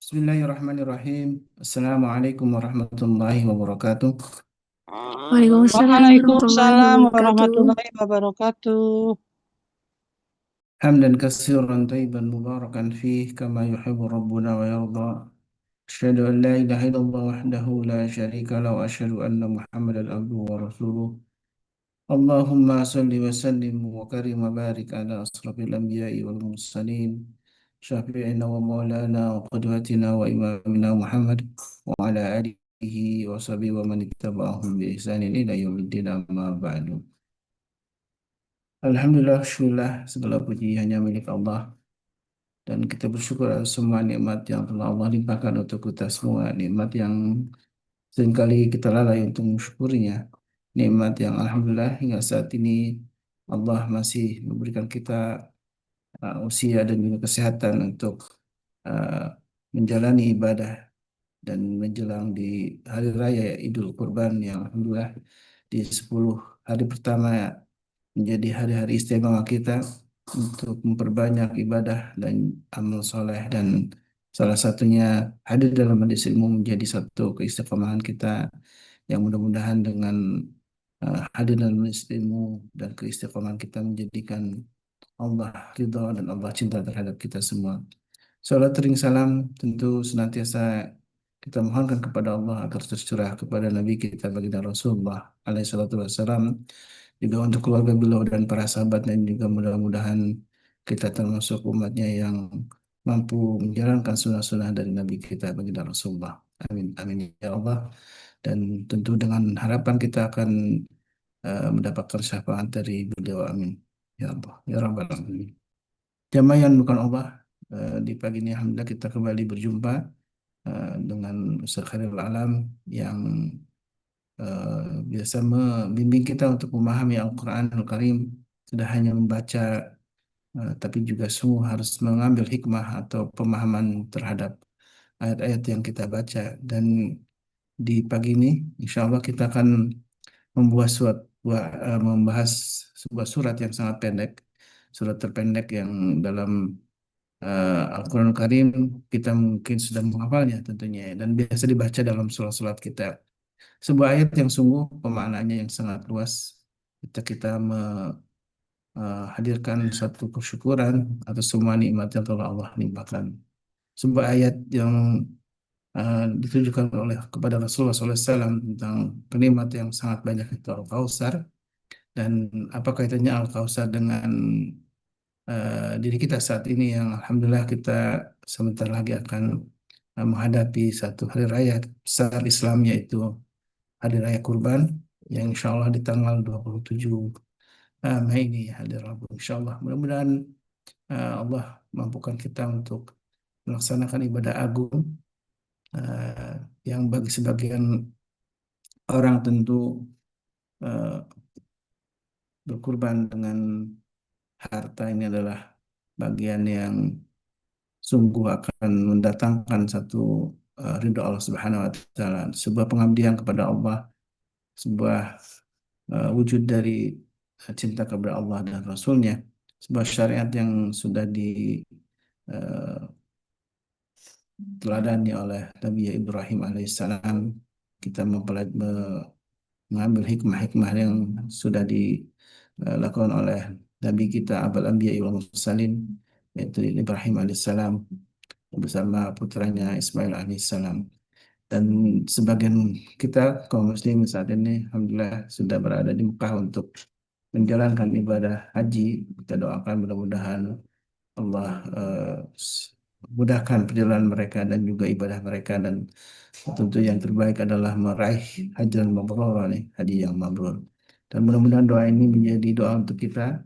Bismillahirrahmanirrahim. Assalamualaikum warahmatullahi wabarakatuh. Waalaikumsalam warahmatullahi Waalaikumsalam wabarakatuh. warahmatullahi wabarakatuh. Hamdan katsiran tayyiban mubarakan fih kama yuhibbu rabbuna wa yarda. Asyhadu an la ilaha illallah wahdahu la syarika lahu wa asyhadu anna Muhammadan abduhu wa rasuluh. Allahumma salli wa sallim wa karim wa barik ala asrafil anbiya'i wal mursalin. Syafi'ina wa maulana wa qudwatina wa imamina Muhammad wa ala alihi wa sahbihi wa man ittaba'ahum bi ihsanin ila yaumiddin amma ba'du. Alhamdulillah, syukurlah segala puji hanya milik Allah dan kita bersyukur atas semua nikmat yang telah Allah limpahkan untuk kita semua, nikmat yang seringkali kita lalai untuk mensyukurinya, nikmat yang Alhamdulillah hingga saat ini Allah masih memberikan kita usia dan juga kesehatan untuk uh, menjalani ibadah dan menjelang di hari raya Idul Kurban yang Alhamdulillah di 10 hari pertama menjadi hari-hari istimewa kita untuk memperbanyak ibadah dan amal soleh, dan salah satunya hadir dalam majelis ilmu menjadi satu keistiqomahan kita yang mudah-mudahan dengan hadir dalam majelis ilmu dan keistiqomahan kita menjadikan Allah ridha dan Allah cinta terhadap kita semua. Salat ring salam tentu senantiasa kita mohonkan kepada Allah agar tercurah kepada Nabi kita baginda Rasulullah alaihi salatu wassalam, juga untuk keluarga beliau dan para sahabat, dan juga mudah-mudahan kita termasuk umatnya yang mampu menjalankan sunnah-sunnah dari Nabi kita baginda Rasulullah. Amin amin ya Allah. Dan tentu dengan harapan kita akan mendapatkan syafaat dari beliau. Amin ya Allah ya Rabbal alamin. Jamaah yang bukan Allah, di pagi ini alhamdulillah kita kembali berjumpa dengan Ustaz Khairul Alam yang biasa membimbing kita untuk memahami Al-Quran Al-Karim. Tidak hanya membaca, tapi juga sungguh harus mengambil hikmah atau pemahaman terhadap ayat-ayat yang kita baca. Dan di pagi ini, insya Allah kita akan membahas sebuah surat yang sangat pendek, surat terpendek yang dalam Al-Quran Al-Karim kita mungkin sudah menghafalnya tentunya ya, dan biasa dibaca dalam surat-surat kita. Sebuah ayat yang sungguh pemaknaannya yang sangat luas. Kita menghadirkan satu kesyukuran atas semua nikmat yang telah Allah limpahkan. Sebuah ayat yang ditujukan oleh kepada Rasulullah SAW tentang nikmat yang sangat banyak itu Al-Kautsar, dan apa kaitannya Al-Kautsar dengan diri kita saat ini yang Alhamdulillah kita sebentar lagi akan menghadapi satu hari raya besar Islam, yaitu Hari Raya Kurban, yang insya Allah di tanggal 27 Mei ini, hari Rabu. Insya Allah mudah-mudahan Allah mampukan kita untuk melaksanakan ibadah agung eh, yang bagi sebagian orang tentu eh, berkurban dengan harta ini adalah bagian yang sungguh akan mendatangkan satu ridho Allah Subhanahu wa taala, sebuah pengabdian kepada Allah, sebuah wujud dari cinta kepada Allah dan Rasulnya, sebuah syariat yang sudah diteladani oleh Nabi Ibrahim alaihissalam. Kita mengambil hikmah-hikmah yang sudah dilakukan oleh Nabi kita Abul Anbiya wal Mursalin, yaitu Ibrahim alaihissalam bersama putranya Ismail alaihissalam. Dan sebagian kita kaum muslim saat ini alhamdulillah sudah berada di Mekah untuk menjalankan ibadah haji. Kita doakan mudah-mudahan Allah mudahkan perjalanan mereka dan juga ibadah mereka, dan tentu yang terbaik adalah meraih haji mabrur, nih haji yang mabrur. Dan mudah-mudahan doa ini menjadi doa untuk kita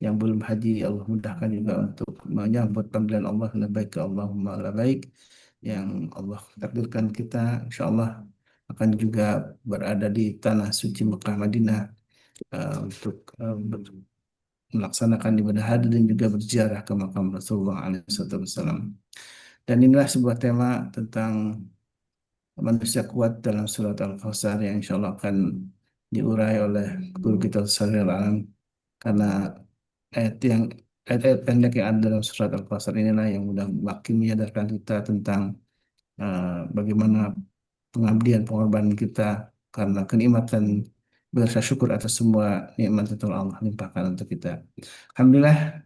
yang belum haji. Allah mudahkan juga untuk menyambut panggilan Allah labbaik Allahumma labbaik, yang Allah takdirkan kita insya Allah akan juga berada di tanah suci Mekah Madinah untuk melaksanakan ibadah haji dan juga berziarah ke makam Rasulullah SAW. Dan inilah sebuah tema tentang manusia kuat dalam surat Al-Kautsar yang insya Allah akan diurai oleh guru kita Ustaz Alam, karena ayat yang ayat-ayat pendek yang ada dalam surat Al-Kautsar inilah yang mudah makin menyadarkan kita tentang bagaimana pengabdian pengorbanan kita karena kenikmatan berasa syukur atas semua nikmat yang telah Allah limpahkan untuk kita. Alhamdulillah,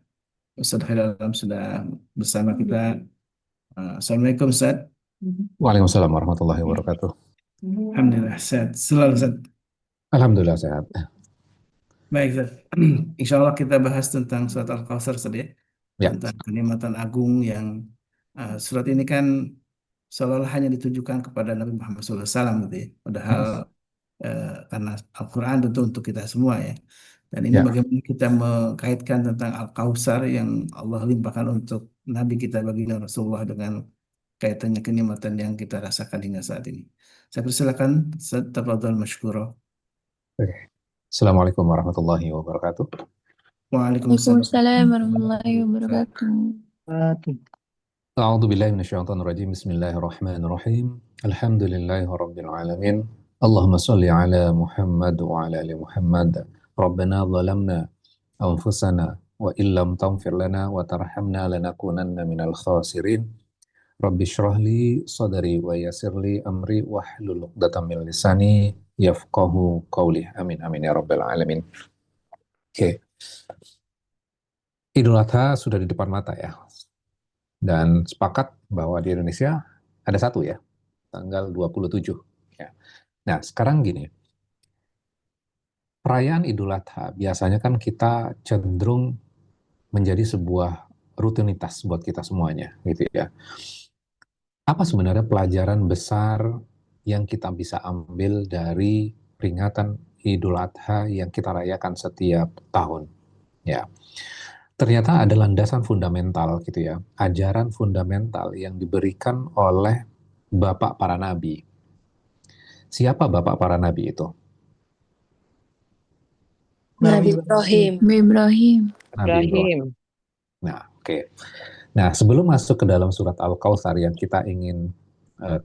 Ustaz Khairul Anam sudah bersama kita. Assalamualaikum Ustaz. Waalaikumsalam warahmatullahi wabarakatuh. Alhamdulillah sehat selalu Ustaz. Alhamdulillah sehat. Baik Ustaz. Insya Allah kita bahas tentang surat Al-Kautsar Ustaz ya. Ya. Tentang kenikmatan agung yang surat ini kan seolah-olah hanya ditujukan kepada Nabi Muhammad SAW gitu ya. Padahal karena Al-Quran tentu untuk kita semua ya. Dan ini Ya. bagaimana kita mengkaitkan tentang Al-Kautsar yang Allah limpahkan untuk Nabi kita baginda Rasulullah dengan kaitannya kenikmatan yang kita rasakan hingga saat ini. Saya persilakan, tafadhal masykura. Oke. Assalamualaikum warahmatullahi wabarakatuh. Waalaikumsalam. Waalaikumsalam warahmatullahi wabarakatuh. A'udzu billahi minasyaitonir rajim. Bismillahirrahmanirrahim. Alhamdulillahi rabbil alamin. Allahumma shalli ala Muhammad wa ala ali Muhammad. Rabbana zalamna anfusana wa illam taghfir lana wa tarhamna lanakunanna minal khasirin. Rabbi shrah li sadri wa yassir li amri wahlul 'uqdatam min lisani yafqahu qawli. Amin amin ya rabbal alamin. Oke. Idul Adha sudah di depan mata ya. Dan sepakat bahwa di Indonesia ada satu ya, tanggal 27. Ya. Nah, sekarang gini, perayaan Idul Adha biasanya kan kita cenderung menjadi sebuah rutinitas buat kita semuanya, gitu ya. Apa sebenarnya pelajaran besar yang kita bisa ambil dari peringatan Idul Adha yang kita rayakan setiap tahun? Ya. Ternyata ada landasan fundamental gitu ya, ajaran fundamental yang diberikan oleh bapak para nabi. Siapa bapak para nabi itu? Nabi Ibrahim. Nabi Ibrahim. Nabi Ibrahim. Nah, oke. Nah, sebelum masuk ke dalam surat Al-Kautsar yang kita ingin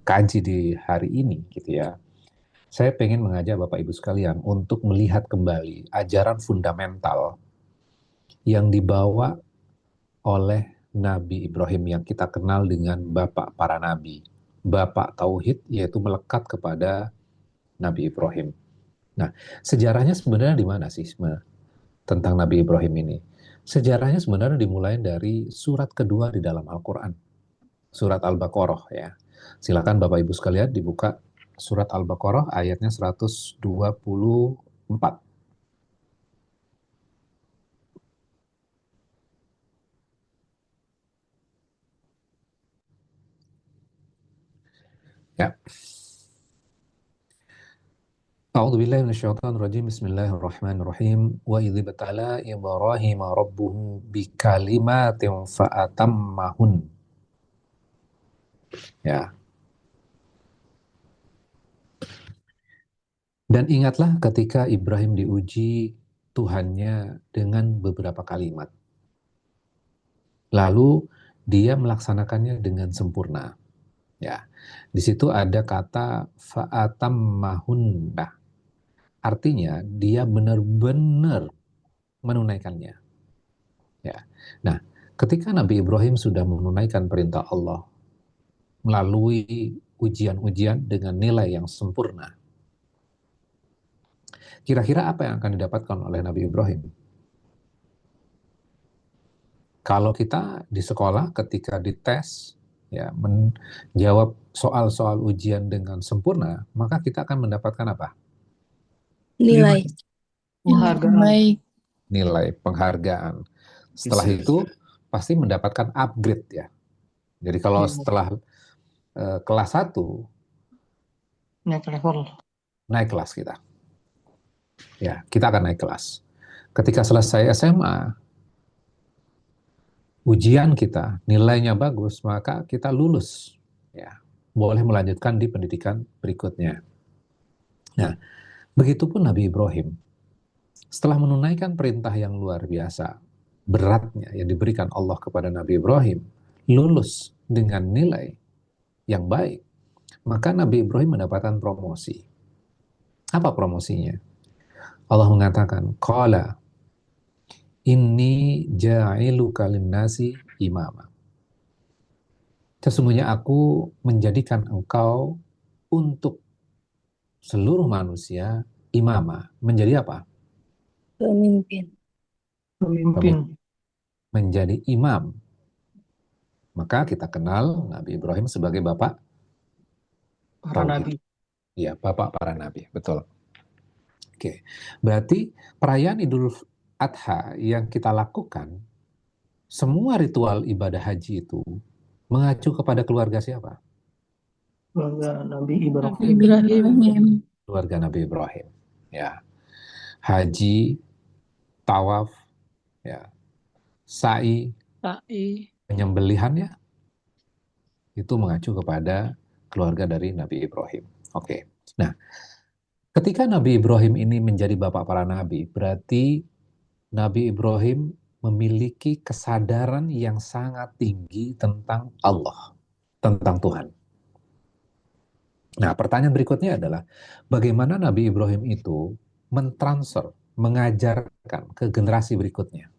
kaji di hari ini gitu ya, saya pengen mengajak Bapak Ibu sekalian untuk melihat kembali ajaran fundamental yang dibawa oleh Nabi Ibrahim yang kita kenal dengan Bapak para Nabi. Bapak Tauhid yaitu melekat kepada Nabi Ibrahim. Nah, sejarahnya sebenarnya di mana sih tentang Nabi Ibrahim ini? Sejarahnya sebenarnya dimulai dari surat kedua di dalam Al-Quran. Surat Al-Baqarah ya. Silakan Bapak Ibu sekalian dibuka surat Al-Baqarah ayatnya 124. Ya. A'udzu billahi minasyaitonir rajim. Bismillahirrahmanirrahim. Wa idz ibtala Ibrahim rabbuhu bikalimatin fa'atammahun. Ya. Dan ingatlah ketika Ibrahim diuji Tuhannya dengan beberapa kalimat. Lalu dia melaksanakannya dengan sempurna. Ya. Di situ ada kata fa'atammahun. Nah, artinya dia benar-benar menunaikannya. Ya. Nah, ketika Nabi Ibrahim sudah menunaikan perintah Allah melalui ujian-ujian dengan nilai yang sempurna, kira-kira apa yang akan didapatkan oleh Nabi Ibrahim? Kalau kita di sekolah ketika dites, ya menjawab soal-soal ujian dengan sempurna, maka kita akan mendapatkan apa? Nilai. Penghargaan. Nilai penghargaan. Setelah itu pasti mendapatkan upgrade ya. Jadi kalau setelah kelas 1 Naik level. naik kelas kita. Ya, kita akan naik kelas. Ketika selesai SMA, ujian kita nilainya bagus, maka kita lulus. Ya, boleh melanjutkan di pendidikan berikutnya. Nah, begitupun Nabi Ibrahim. Setelah menunaikan perintah yang luar biasa, beratnya yang diberikan Allah kepada Nabi Ibrahim, lulus dengan nilai yang baik, maka Nabi Ibrahim mendapatkan promosi. Apa promosinya? Allah mengatakan, qala inni ja'iluka linnasi imama. Sesungguhnya aku menjadikan engkau untuk seluruh manusia imamah. Menjadi apa? Pemimpin. Pemimpin. Menjadi imam. Maka kita kenal Nabi Ibrahim sebagai bapak Para tauhid. nabi. Ya, bapak para nabi, betul. Oke, berarti perayaan Idul Adha yang kita lakukan, semua ritual ibadah haji itu mengacu kepada keluarga siapa? Keluarga Nabi Nabi Ibrahim. Ibrahim. Keluarga Nabi Ibrahim. Ya, haji, tawaf, ya, sa'i, penyembelihannya itu mengacu kepada keluarga dari Nabi Ibrahim. Oke. Nah, ketika Nabi Ibrahim ini menjadi bapak para nabi, berarti Nabi Ibrahim memiliki kesadaran yang sangat tinggi tentang Allah, tentang Tuhan. Nah, pertanyaan berikutnya adalah bagaimana Nabi Ibrahim itu mentransfer, mengajarkan ke generasi berikutnya.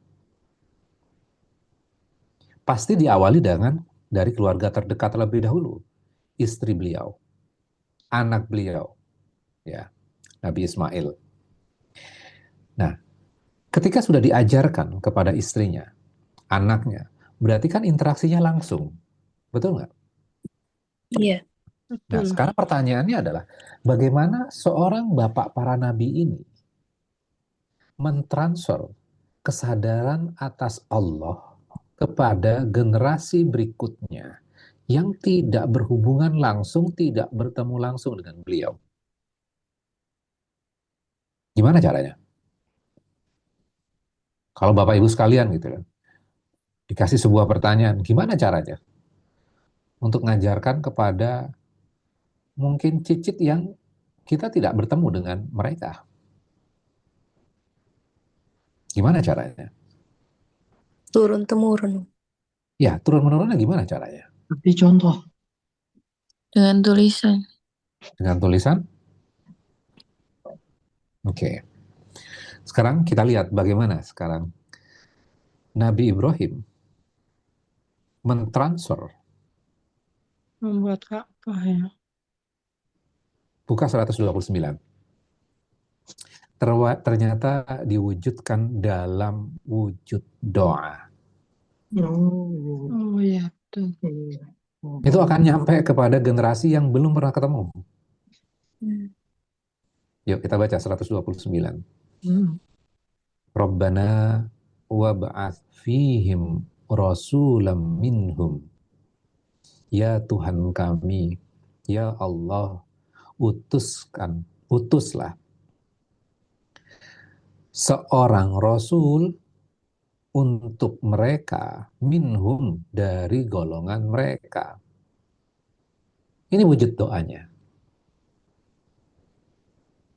Pasti diawali dari keluarga terdekat terlebih dahulu, istri beliau, anak beliau, ya, Nabi Ismail. Nah, ketika sudah diajarkan kepada istrinya, anaknya, berarti kan interaksinya langsung, betul nggak? Iya. Nah, sekarang pertanyaannya adalah, bagaimana seorang bapak para nabi ini mentransfer kesadaran atas Allah kepada generasi berikutnya yang tidak berhubungan langsung, tidak bertemu langsung dengan beliau. Gimana caranya? Kalau Bapak Ibu sekalian gitu kan, dikasih sebuah pertanyaan, gimana caranya untuk mengajarkan kepada mungkin cicit yang kita tidak bertemu dengan mereka? Gimana caranya? Turun-temurun. Ya, turun-menurunnya gimana caranya? Seperti contoh. Dengan tulisan. Dengan tulisan? Oke. Sekarang kita lihat bagaimana sekarang Nabi Ibrahim mentransfer. Membuat Ka'bah ya. Buka 129. Ternyata diwujudkan dalam wujud doa. Oh iya, betul. Itu akan nyampe kepada generasi yang belum pernah ketemu. Yuk kita baca 129. Rabbana wab'ats fihim rasulam minhum. Ya Tuhan kami, ya Allah, utuslah seorang rasul untuk mereka, minhum, dari golongan mereka. Ini wujud doanya.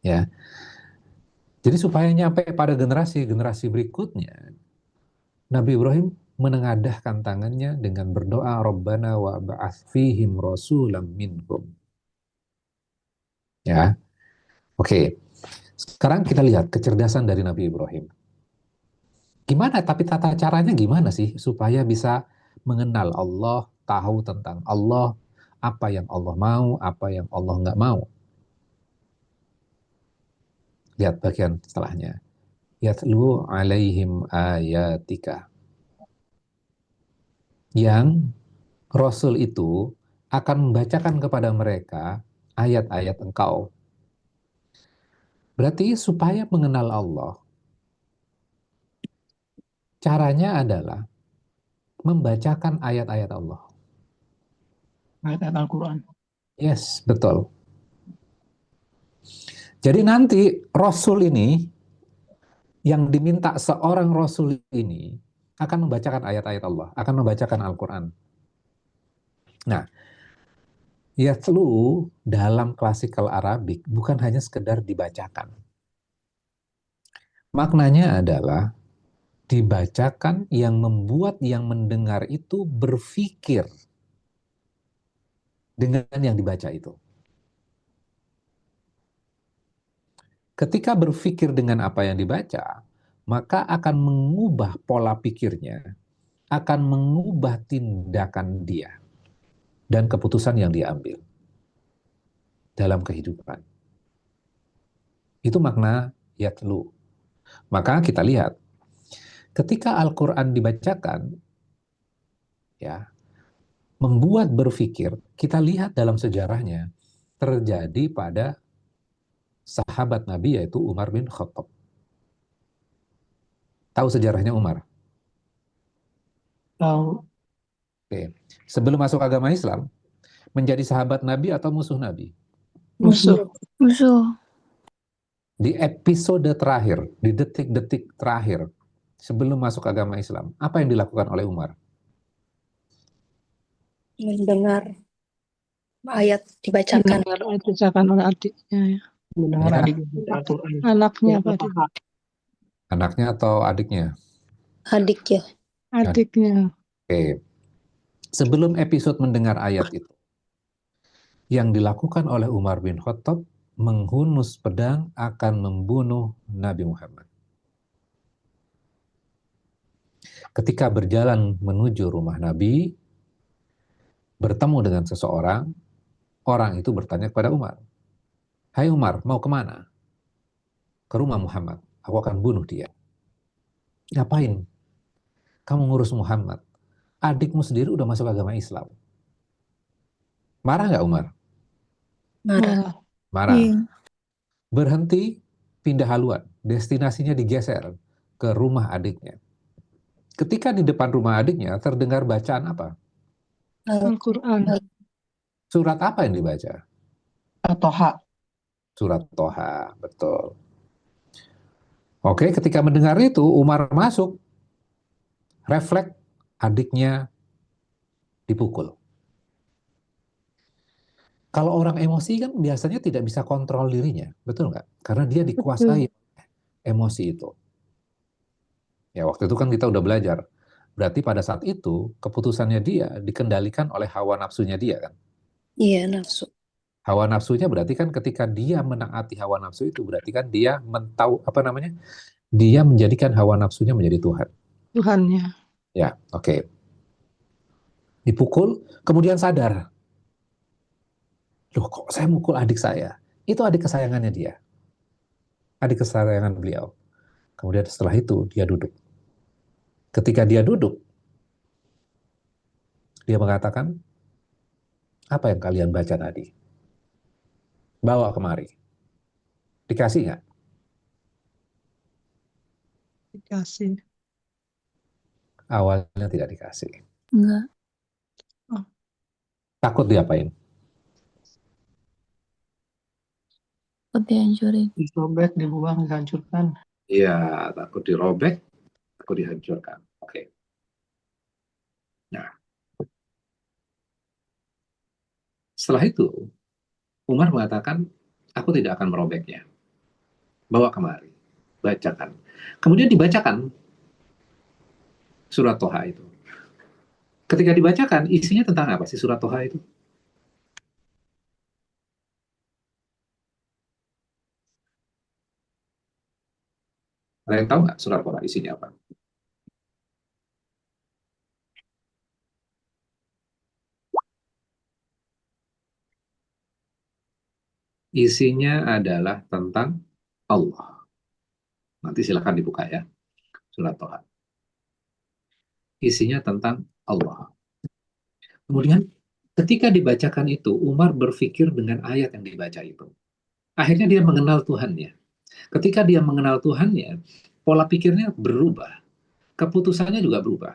Ya. Jadi supaya nyampe pada generasi berikutnya, Nabi Ibrahim menengadahkan tangannya dengan berdoa, Rabbana wa ba'ats fihim rasulam minhum. Ya. Oke. Sekarang kita lihat kecerdasan dari Nabi Ibrahim. Gimana, tapi tata caranya gimana sih supaya bisa mengenal Allah, tahu tentang Allah, apa yang Allah mau, apa yang Allah nggak mau. Lihat bagian setelahnya. Yatlu alaihim ayatika. Yang Rasul itu akan membacakan kepada mereka ayat-ayat engkau. Berarti supaya mengenal Allah, caranya adalah membacakan ayat-ayat Allah. Ayat-ayat Al-Quran. Yes, betul. Jadi nanti Rasul ini, yang diminta seorang Rasul ini, akan membacakan ayat-ayat Allah, akan membacakan Al-Quran. Nah, yatlu dalam klasikal Arabik bukan hanya sekedar dibacakan. Maknanya adalah dibacakan yang membuat yang mendengar itu berpikir dengan yang dibaca itu. Ketika berpikir dengan apa yang dibaca, maka akan mengubah pola pikirnya, akan mengubah tindakan dia. dan keputusan yang diambil dalam kehidupan. Itu makna yatlu. Maka kita lihat, ketika Al-Quran dibacakan, ya, membuat berpikir, kita lihat dalam sejarahnya, terjadi pada sahabat Nabi yaitu Umar bin Khattab. Tahu sejarahnya Umar? Tahu. Oke. Sebelum masuk agama Islam, menjadi sahabat Nabi atau musuh Nabi? Musuh. Musuh. Di episode terakhir, di detik-detik terakhir, sebelum masuk agama Islam, apa yang dilakukan oleh Umar? Mendengar ayat dibacakan. Mendengar ayat dibacakan oleh adiknya ya. Mendengar Ya. adiknya baca Al-Quran. Anaknya apa adik? Anaknya atau adiknya? Adik ya. Adiknya. Oke. Sebelum episode mendengar ayat itu, yang dilakukan oleh Umar bin Khattab menghunus pedang akan membunuh Nabi Muhammad. Ketika berjalan menuju rumah Nabi, bertemu dengan seseorang, orang itu bertanya kepada Umar, "Hai Umar, mau kemana?" "Ke rumah Muhammad, aku akan bunuh dia." "Ngapain kamu ngurus Muhammad? Adikmu sendiri udah masuk agama Islam." Marah nggak Umar? Marah. Marah. Iya. Berhenti, pindah haluan. Destinasinya digeser ke rumah adiknya. Ketika di depan rumah adiknya, terdengar bacaan apa? Al-Quran. Surat apa yang dibaca? Toha. Surat Toha, betul. Oke, ketika mendengar itu, Umar masuk, refleks adiknya dipukul. Kalau orang emosi kan biasanya tidak bisa kontrol dirinya, betul nggak? Karena dia dikuasai emosi itu. Ya, waktu itu kan kita udah belajar. Berarti pada saat itu, keputusannya dia dikendalikan oleh hawa nafsunya dia kan? Iya, nafsu. Hawa nafsunya berarti kan ketika dia menaati hawa nafsu itu, berarti kan dia dia menjadikan hawa nafsunya menjadi Tuhan. Tuhannya. Ya, oke. Dipukul, kemudian sadar. Loh, kok saya mukul adik saya? Itu adik kesayangannya dia. Adik kesayangan beliau. Kemudian setelah itu, dia duduk. Ketika dia duduk, dia mengatakan, apa yang kalian baca tadi? Bawa kemari. Dikasih nggak? Dikasih. Awalnya tidak dikasih. Enggak. Takut diapain? Takut dihancurin. Disobek, dibuang, dihancurkan. Iya, takut dirobek, takut dihancurkan. Oke. Nah, setelah itu, Umar mengatakan, aku tidak akan merobeknya. Bawa kemari. Bacakan. Kemudian dibacakan surat Toha itu. Ketika dibacakan, isinya tentang apa sih surat Toha itu? Ada yang tahu nggak surat Toha isinya apa? Isinya adalah tentang Allah. Nanti silakan dibuka ya, surat Toha. Isinya tentang Allah. Kemudian ketika dibacakan itu, Umar berpikir dengan ayat yang dibaca itu. Akhirnya dia mengenal Tuhannya. Ketika dia mengenal Tuhannya, pola pikirnya berubah. Keputusannya juga berubah.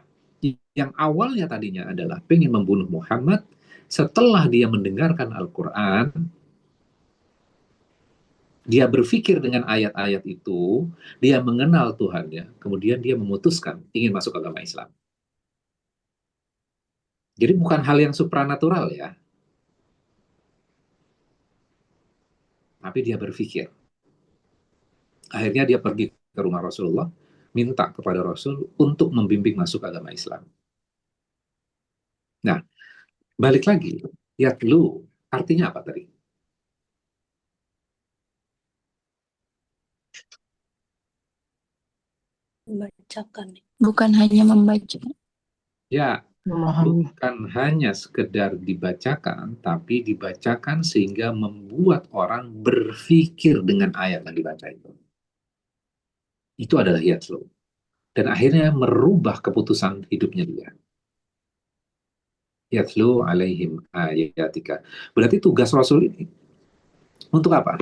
Yang awalnya tadinya adalah pengen membunuh Muhammad, setelah dia mendengarkan Al-Quran, dia berpikir dengan ayat-ayat itu, dia mengenal Tuhannya, kemudian dia memutuskan ingin masuk agama Islam. Jadi bukan hal yang supranatural ya, tapi dia berpikir. Akhirnya dia pergi ke rumah Rasulullah, minta kepada Rasul untuk membimbing masuk agama Islam. Nah, balik lagi, yatlu artinya apa tadi? Membacakan. Bukan hanya membaca. Ya, memahami. Bukan hanya sekedar dibacakan, tapi dibacakan sehingga membuat orang berpikir dengan ayat yang dibaca itu. Itu adalah yatslu. Dan akhirnya merubah keputusan hidupnya dia. Yatslu alaihim ayatika. Berarti tugas Rasul ini untuk apa?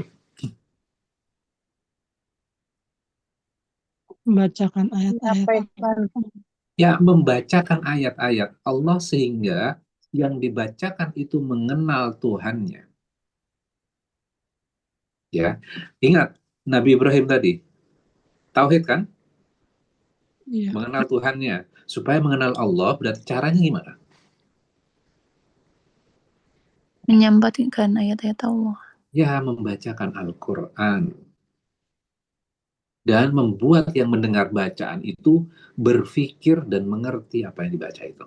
Membacakan ayat-ayat Menyampaikan. Ya, membacakan ayat-ayat Allah sehingga yang dibacakan itu mengenal Tuhannya. Ya, ingat Nabi Ibrahim tadi, tauhid kan? Iya. Mengenal Tuhannya. Supaya mengenal Allah, berarti caranya gimana? Menyampaikan ayat-ayat Allah. Ya, membacakan Al-Quran. Dan membuat yang mendengar bacaan itu berpikir dan mengerti apa yang dibaca itu.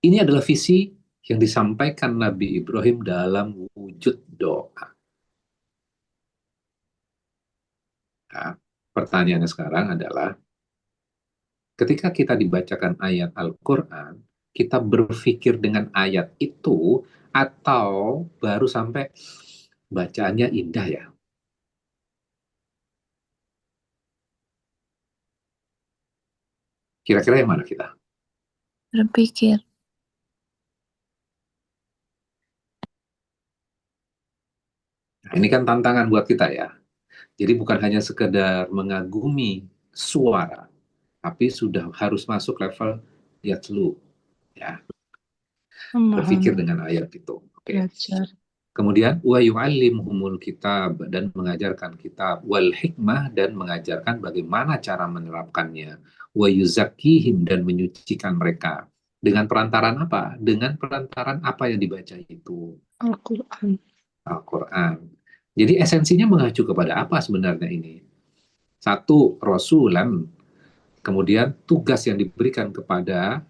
Ini adalah visi yang disampaikan Nabi Ibrahim dalam wujud doa. Nah, pertanyaannya sekarang adalah, ketika kita dibacakan ayat Al-Quran, kita berpikir dengan ayat itu, atau baru sampai bacaannya indah ya? Kira-kira yang mana kita? Berpikir. Nah, ini kan tantangan buat kita ya. Jadi bukan hanya sekedar mengagumi suara, tapi sudah harus masuk level yatslu, ya, berpikir Memahami, dengan ayat itu. Oke. belajar. Kemudian wa yu'allimuhumul kitab, dan mengajarkan kitab, wal hikmah, dan mengajarkan bagaimana cara menerapkannya, wa yuzakkihim, dan menyucikan mereka. Dengan perantaran apa? Dengan perantaran apa yang dibaca itu? Al-Quran. Al-Quran. Jadi esensinya mengacu kepada apa sebenarnya ini? Satu, rasulan. Kemudian tugas yang diberikan kepada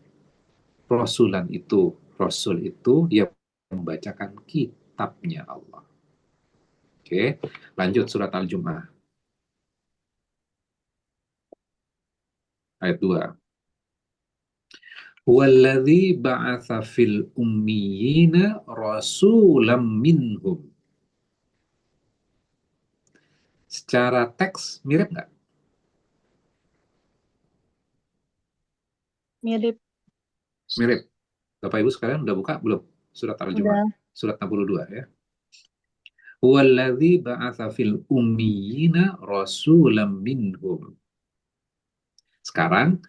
rasulan itu. Rasul itu dia membacakan kitabnya Allah. Oke, lanjut surat Al-Jumu'ah. Ayat 2. Walladzi ba'atha fil ummiyina rasulam minhum. Secara teks mirip nggak? Mirip. Mirip. Bapak Ibu sekalian udah buka belum surat Al-Jumu'ah? Udah. Surat 62 ya. Walladzi ba'atha fil ummiyina rasulam minhum. Sekarang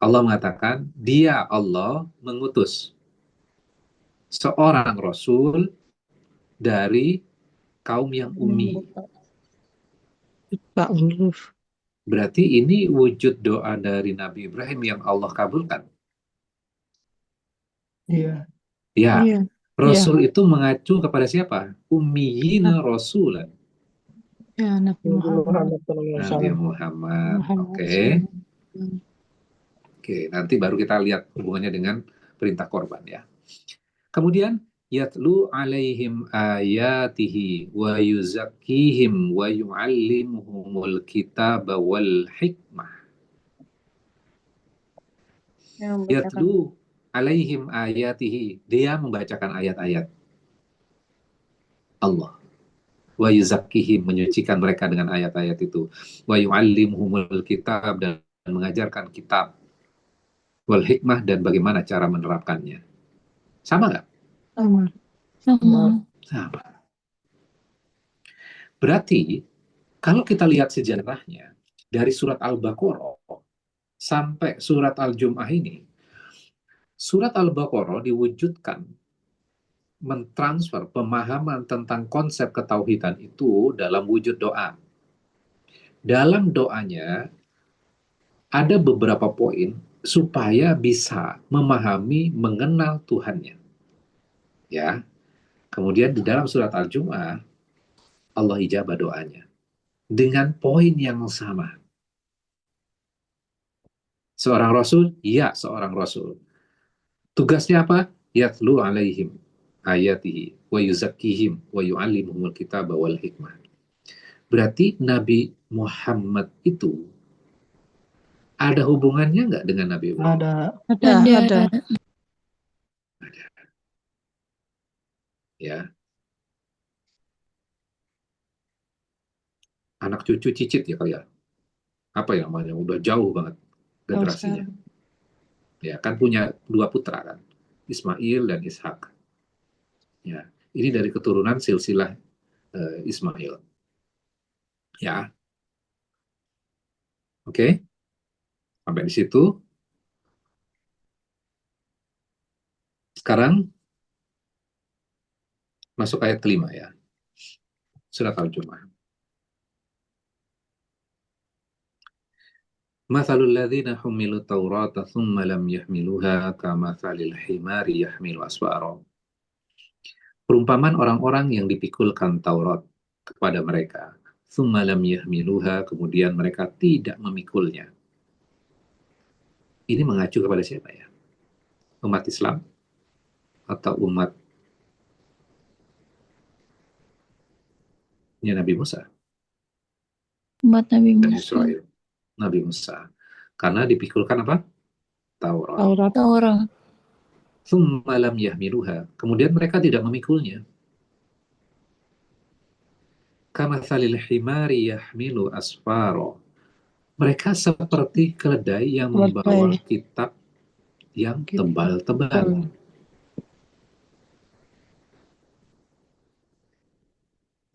Allah mengatakan, dia Allah mengutus seorang rasul dari kaum yang ummi. Pak Uluf. Berarti ini wujud doa dari Nabi Ibrahim yang Allah kabulkan. Iya. Ya, Iya. Rasul itu mengacu kepada siapa? Ummiyina rasulan. Ya, Nabi Muhammad. Nabi Muhammad. Oke. SAW. Oke, nanti baru kita lihat hubungannya dengan perintah korban ya. Kemudian yatlu alaihim ayatihi wa yuzakkihim wa yu'allimuhumul kitaba wal hikmah. Yatlu alaihim ayatihi, dia membacakan ayat-ayat Allah. Wa yuzakkihim, menyucikan mereka dengan ayat-ayat itu. Wa yu'allimuhumul kitab, dan mengajarkan kitab. Wal hikmah, dan bagaimana cara menerapkannya. Sama nggak? Sama. Sama. Berarti, kalau kita lihat sejarahnya, dari surat Al-Baqarah sampai surat Al-Jum'ah ini, surat Al-Baqarah diwujudkan mentransfer pemahaman tentang konsep ketauhidan itu dalam wujud doa. Dalam doanya, ada beberapa poin supaya bisa memahami, mengenal Tuhannya. Ya. Kemudian di dalam surat Al-Jum'ah, Allah ijabah doanya dengan poin yang sama. Seorang rasul? Ya, seorang rasul. Tugasnya apa? Yatlu alaihim ayatihi wa yuzakkihim wa yu'allimuhumul kitaba wal hikmah. Berarti Nabi Muhammad itu Ada hubungannya nggak dengan Nabi Ibrahim? Ada. Ada. Ya, anak cucu cicit ya kali ya. Apa ya namanya? Udah jauh banget Jauh generasinya. sekali. Ya, kan punya 2 putra kan, Ismail dan Ishak. Ya, ini dari keturunan silsilah Ismail. Ya, oke. Sampai di situ. Sekarang masuk ayat kelima ya. Surat Al-Jumu'ah. Mathalul ladzina humilu taurata thumma lam yahmiluha kamathalil himari yahmilu asfara. Perumpamaan orang-orang yang dipikulkan Taurat kepada mereka. Thumma lam yahmiluha, kemudian mereka tidak memikulnya. Ini mengacu kepada siapa ya? Umat Islam atau umatnya Nabi Musa Umat Nabi dan Musa. Israel? Nabi Musa. Karena dipikulkan apa? Taurat. Taurat. Taurat. Thumma lam yahmiluha. Kemudian mereka tidak memikulnya. Kamathalil himari yahmilu asfaro. Mereka seperti keledai yang membawa Keledai. kitab yang Kitab tebal-tebal.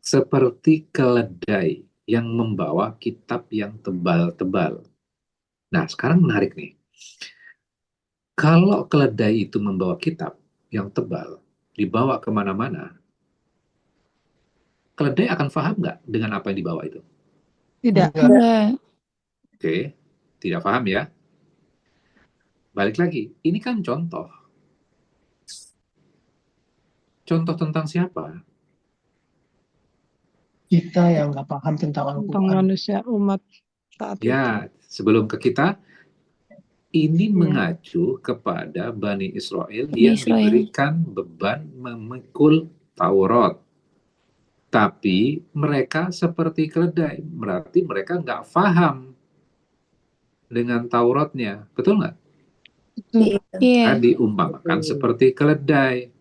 Seperti keledai yang membawa kitab yang tebal-tebal. Nah, sekarang menarik nih. Kalau keledai itu membawa kitab yang tebal, dibawa kemana-mana, keledai akan paham nggak dengan apa yang dibawa itu? Tidak. Enggak. Oke, tidak paham ya. Balik lagi, ini kan contoh. Contoh tentang siapa? Kita yang nggak paham tentang Tentang Al-Quran. manusia umat saat itu. Ya, sebelum ke kita, ini Ya. mengacu kepada Bani Israel Bani yang Israel. diberikan beban memikul Taurat. Tapi mereka seperti keledai, berarti mereka nggak paham dengan Tauratnya. Betul nggak? Betul. Iya. Diumpamakan seperti keledai.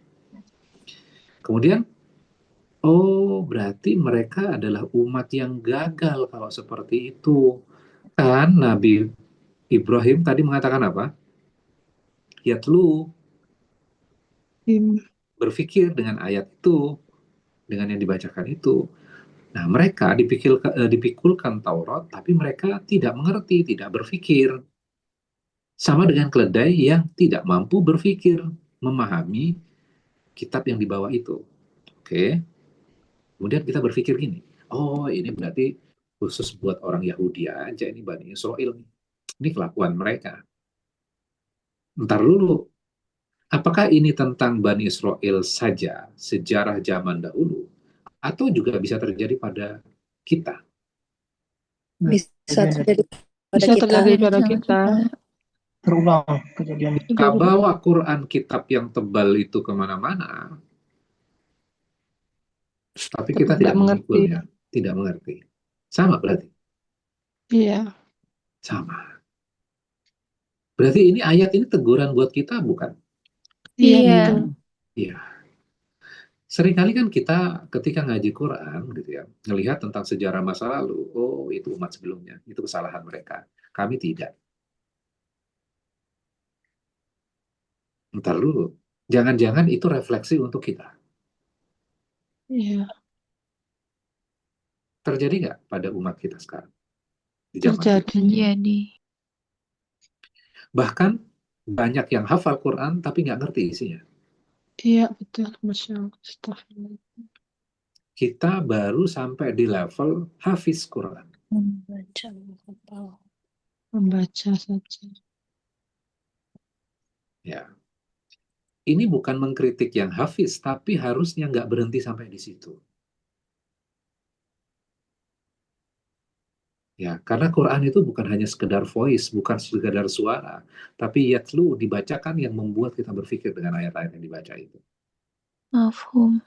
Kemudian, oh berarti mereka adalah umat yang gagal kalau seperti itu. Kan Nabi Ibrahim tadi mengatakan apa? Yatlu, berpikir dengan ayat itu, dengan yang dibacakan itu. Nah, mereka dipikulkan Taurat, tapi mereka tidak mengerti, tidak berpikir. Sama dengan keledai yang tidak mampu berpikir, memahami kitab yang dibawa itu. Oke. Kemudian kita berpikir gini, oh ini berarti khusus buat orang Yahudi aja, ini Bani Israel. Ini kelakuan mereka. Ntar dulu, apakah ini tentang Bani Israel saja, sejarah zaman dahulu, atau juga bisa terjadi pada kita? Bisa terjadi pada Bisa kita. terjadi pada Sama kita. Terulang kejadian. Kita bawa Quran kitab yang tebal itu kemana-mana, tapi kita tidak mengerti. memikulnya, tidak mengerti. Sama berarti? Iya. Sama. Berarti ini ayat ini teguran buat kita, bukan? Iya, Iya. betul. Iya. Seringkali kan kita ketika ngaji Quran gitu ya, ngelihat tentang sejarah masa lalu, oh itu umat sebelumnya, itu kesalahan mereka. Kami tidak. Ntar dulu. Jangan-jangan itu refleksi untuk kita. Iya. Terjadi nggak pada umat kita sekarang? Di zaman kita. Terjadi. Terjadi. Bahkan banyak yang hafal Quran tapi nggak ngerti isinya. Iya, betul. Masya Allah. Astagfirullah. Kita baru sampai di level hafiz Quran. Membaca saja. Ya. Ini bukan mengkritik yang hafiz, tapi harusnya nggak berhenti sampai di situ. Ya, karena Quran itu bukan hanya sekedar voice, bukan sekedar suara, tapi yatlu dibacakan yang membuat kita berpikir dengan ayat-ayat yang dibaca itu. Mafhum.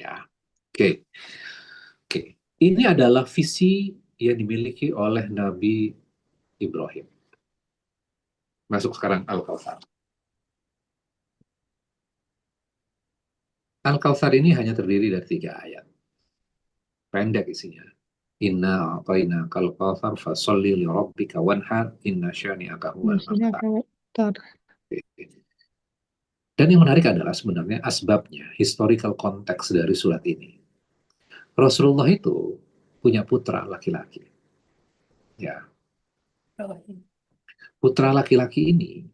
Ya, oke. Oke. Ini adalah visi yang dimiliki oleh Nabi Ibrahim. Masuk sekarang Al-Kautsar. Al-Kautsar ini hanya terdiri dari 3 ayat. Pendek isinya. Inna a'tayna kal kautsar fasolli li rabbika wanhar inna syani'aka huwal Maksudnya abtar. karakter. Dan yang menarik adalah sebenarnya asbabnya, historical konteks dari surat ini. Rasulullah itu punya putra laki-laki. Ya, putra laki-laki ini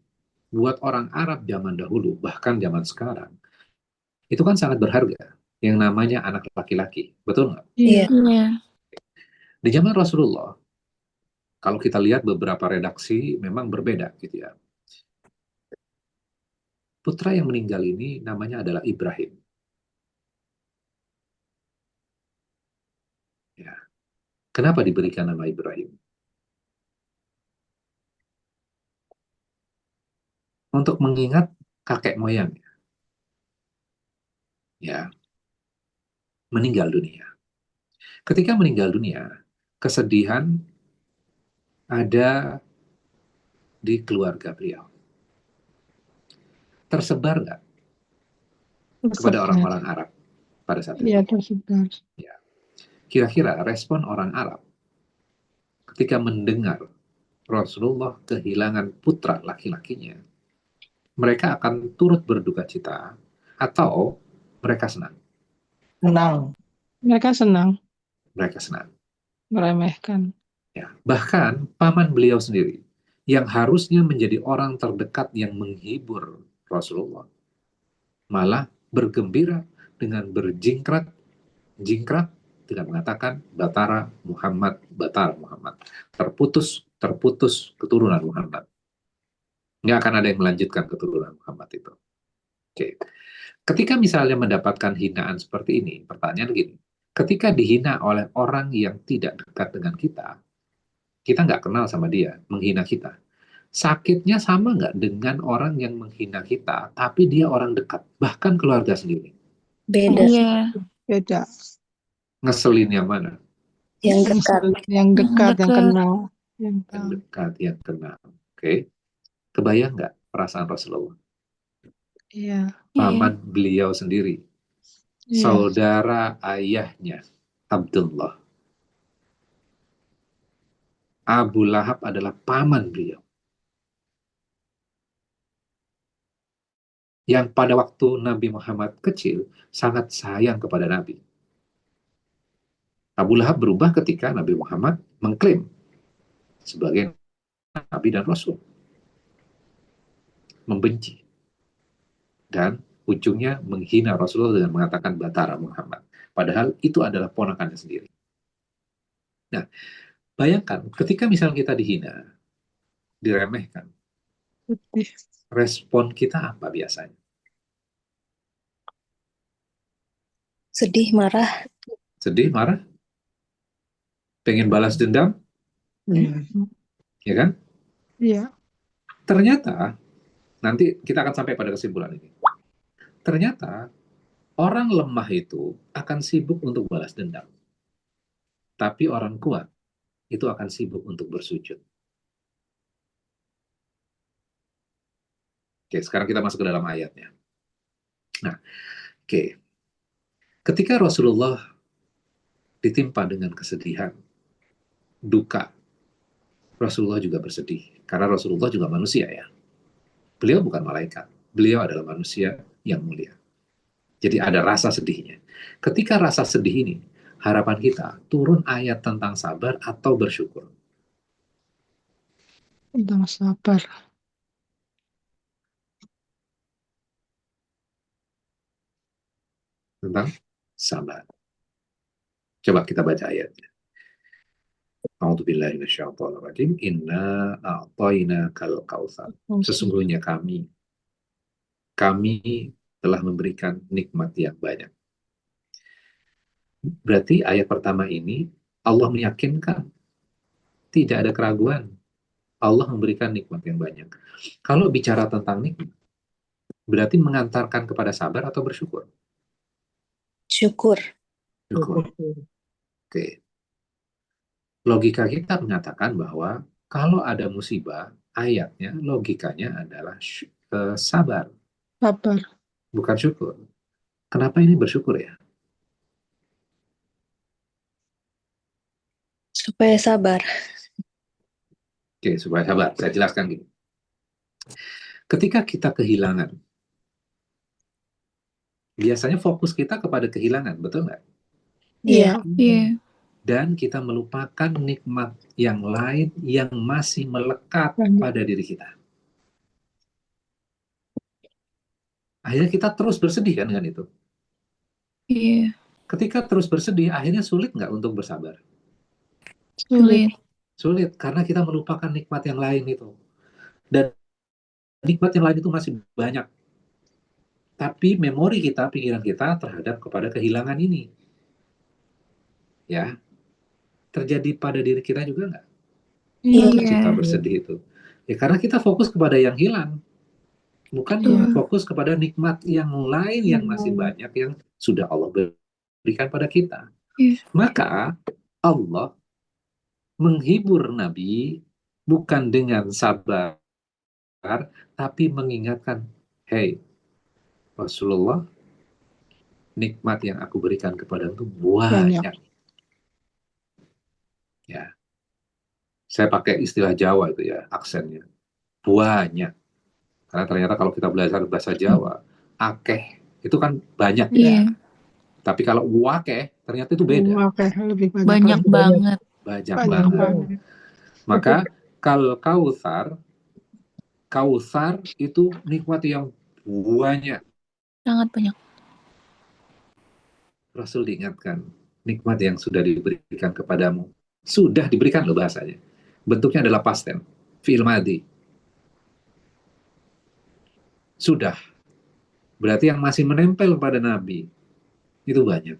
buat orang Arab zaman dahulu, bahkan zaman sekarang, itu kan sangat berharga. Yang namanya anak laki-laki, betul nggak? Iya. Iya. Di zaman Rasulullah, kalau kita lihat beberapa redaksi memang berbeda gitu ya. Putra yang meninggal ini namanya adalah Ibrahim. Ya. Kenapa diberikan nama Ibrahim? Untuk mengingat kakek moyangnya, ya, meninggal dunia. Ketika meninggal dunia, kesedihan ada di keluarga beliau. Tersebar nggak kepada Tersebar. orang-orang Arab pada saat itu? Iya, tersebar. Ya. Kira-kira respon orang Arab ketika mendengar Rasulullah kehilangan putra laki-lakinya, mereka akan turut berduka cita atau mereka senang? Senang. Mereka senang Mereka senang. meremehkan. Ya. Bahkan paman beliau sendiri yang harusnya menjadi orang terdekat yang menghibur Rasulullah malah bergembira dengan jingkrak dengan mengatakan Batara Muhammad, terputus keturunan Muhammad. Nggak akan ada yang melanjutkan keturunan Muhammad itu. Oke. Ketika misalnya mendapatkan hinaan seperti ini, pertanyaan gini, ketika dihina oleh orang yang tidak dekat dengan kita nggak kenal sama dia, menghina kita. Sakitnya sama nggak dengan orang yang menghina kita, tapi dia orang dekat, bahkan keluarga sendiri? Beda. Iya. Beda. Ngeselin yang mana? Yang dekat. Yang dekat, yang dekat. kenal. Yang dekat, yang kenal. Oke. Kebayang nggak perasaan Rasulullah? Iya. Paman beliau sendiri, Iya. saudara ayahnya, Abdullah. Abu Lahab adalah paman beliau. Yang pada waktu Nabi Muhammad kecil, sangat sayang kepada Nabi. Abu Lahab berubah ketika Nabi Muhammad mengklaim sebagai Nabi dan Rasul. Membenci. Dan ujungnya menghina Rasulullah dengan mengatakan Batara Muhammad. Padahal itu adalah ponakannya sendiri. Nah, bayangkan ketika misalnya kita dihina, diremehkan, Sedih. respon kita apa biasanya? Sedih, marah. Sedih, marah? Pengen balas dendam? Ya kan? Iya. Ternyata, nanti kita akan sampai pada kesimpulan ini. Ternyata, orang lemah itu akan sibuk untuk balas dendam. Tapi orang kuat itu akan sibuk untuk bersujud. Oke, sekarang kita masuk ke dalam ayatnya. Nah, oke. Ketika Rasulullah ditimpa dengan kesedihan, duka, Rasulullah juga bersedih. Karena Rasulullah juga manusia ya. Beliau bukan malaikat. Beliau adalah manusia yang mulia. Jadi ada rasa sedihnya. Ketika rasa sedih ini, harapan kita turun ayat tentang sabar atau bersyukur. Tentang sabar. Tentang sabar. Coba kita baca ayatnya. A'udzubillahi minasyaitonirrajim. Inna a'tainakal kautsar. Sesungguhnya kami telah memberikan nikmat yang banyak. Berarti ayat pertama ini Allah meyakinkan, tidak ada keraguan. Allah memberikan nikmat yang banyak. Kalau bicara tentang nikmat, berarti mengantarkan kepada sabar atau bersyukur? Syukur. Syukur. Oke. Logika kita mengatakan bahwa Kalau ada musibah, ayatnya, logikanya adalah sabar, Sabar. bukan syukur. Kenapa ini bersyukur ya? Supaya sabar. Oke, supaya sabar. Saya jelaskan gini. Ketika kita kehilangan, biasanya fokus kita kepada kehilangan, betul nggak? Iya. Iya. Dan kita melupakan nikmat yang lain yang masih melekat Banyak. pada diri kita. Akhirnya kita terus bersedih kan dengan itu. Iya. Ketika terus bersedih, akhirnya sulit nggak untuk bersabar? Sulit. Sulit. Sulit, karena kita melupakan nikmat yang lain itu. Dan nikmat yang lain itu masih banyak. Tapi memori kita, pikiran kita terhadap kepada kehilangan ini. Ya, terjadi pada diri kita juga nggak? Iya. Kita Iya. bersedih itu. Ya, karena kita fokus kepada yang hilang. Bukan Iya. fokus kepada nikmat yang lain yang masih banyak yang sudah Allah berikan pada kita. Iya. Maka Allah menghibur Nabi bukan dengan sabar, tapi mengingatkan, hey Rasulullah, nikmat yang aku berikan kepada itu Banyak. banyak. Ya, saya pakai istilah Jawa itu ya, aksennya. Banyak. Karena ternyata kalau kita belajar bahasa Jawa, akeh itu kan banyak ya. Iya. Tapi kalau wakeh ternyata itu beda. Oke, lebih banyak Banyak lagi. banget. Banyak Banyak banget. banget. Maka kalau Kautsar itu nikmat yang banyak. Sangat banyak. Rasul diingatkan, nikmat yang sudah diberikan kepadamu. Sudah diberikan loh bahasanya. Bentuknya adalah past tense, fi'il madhi. Sudah. Berarti yang masih menempel pada Nabi itu banyak.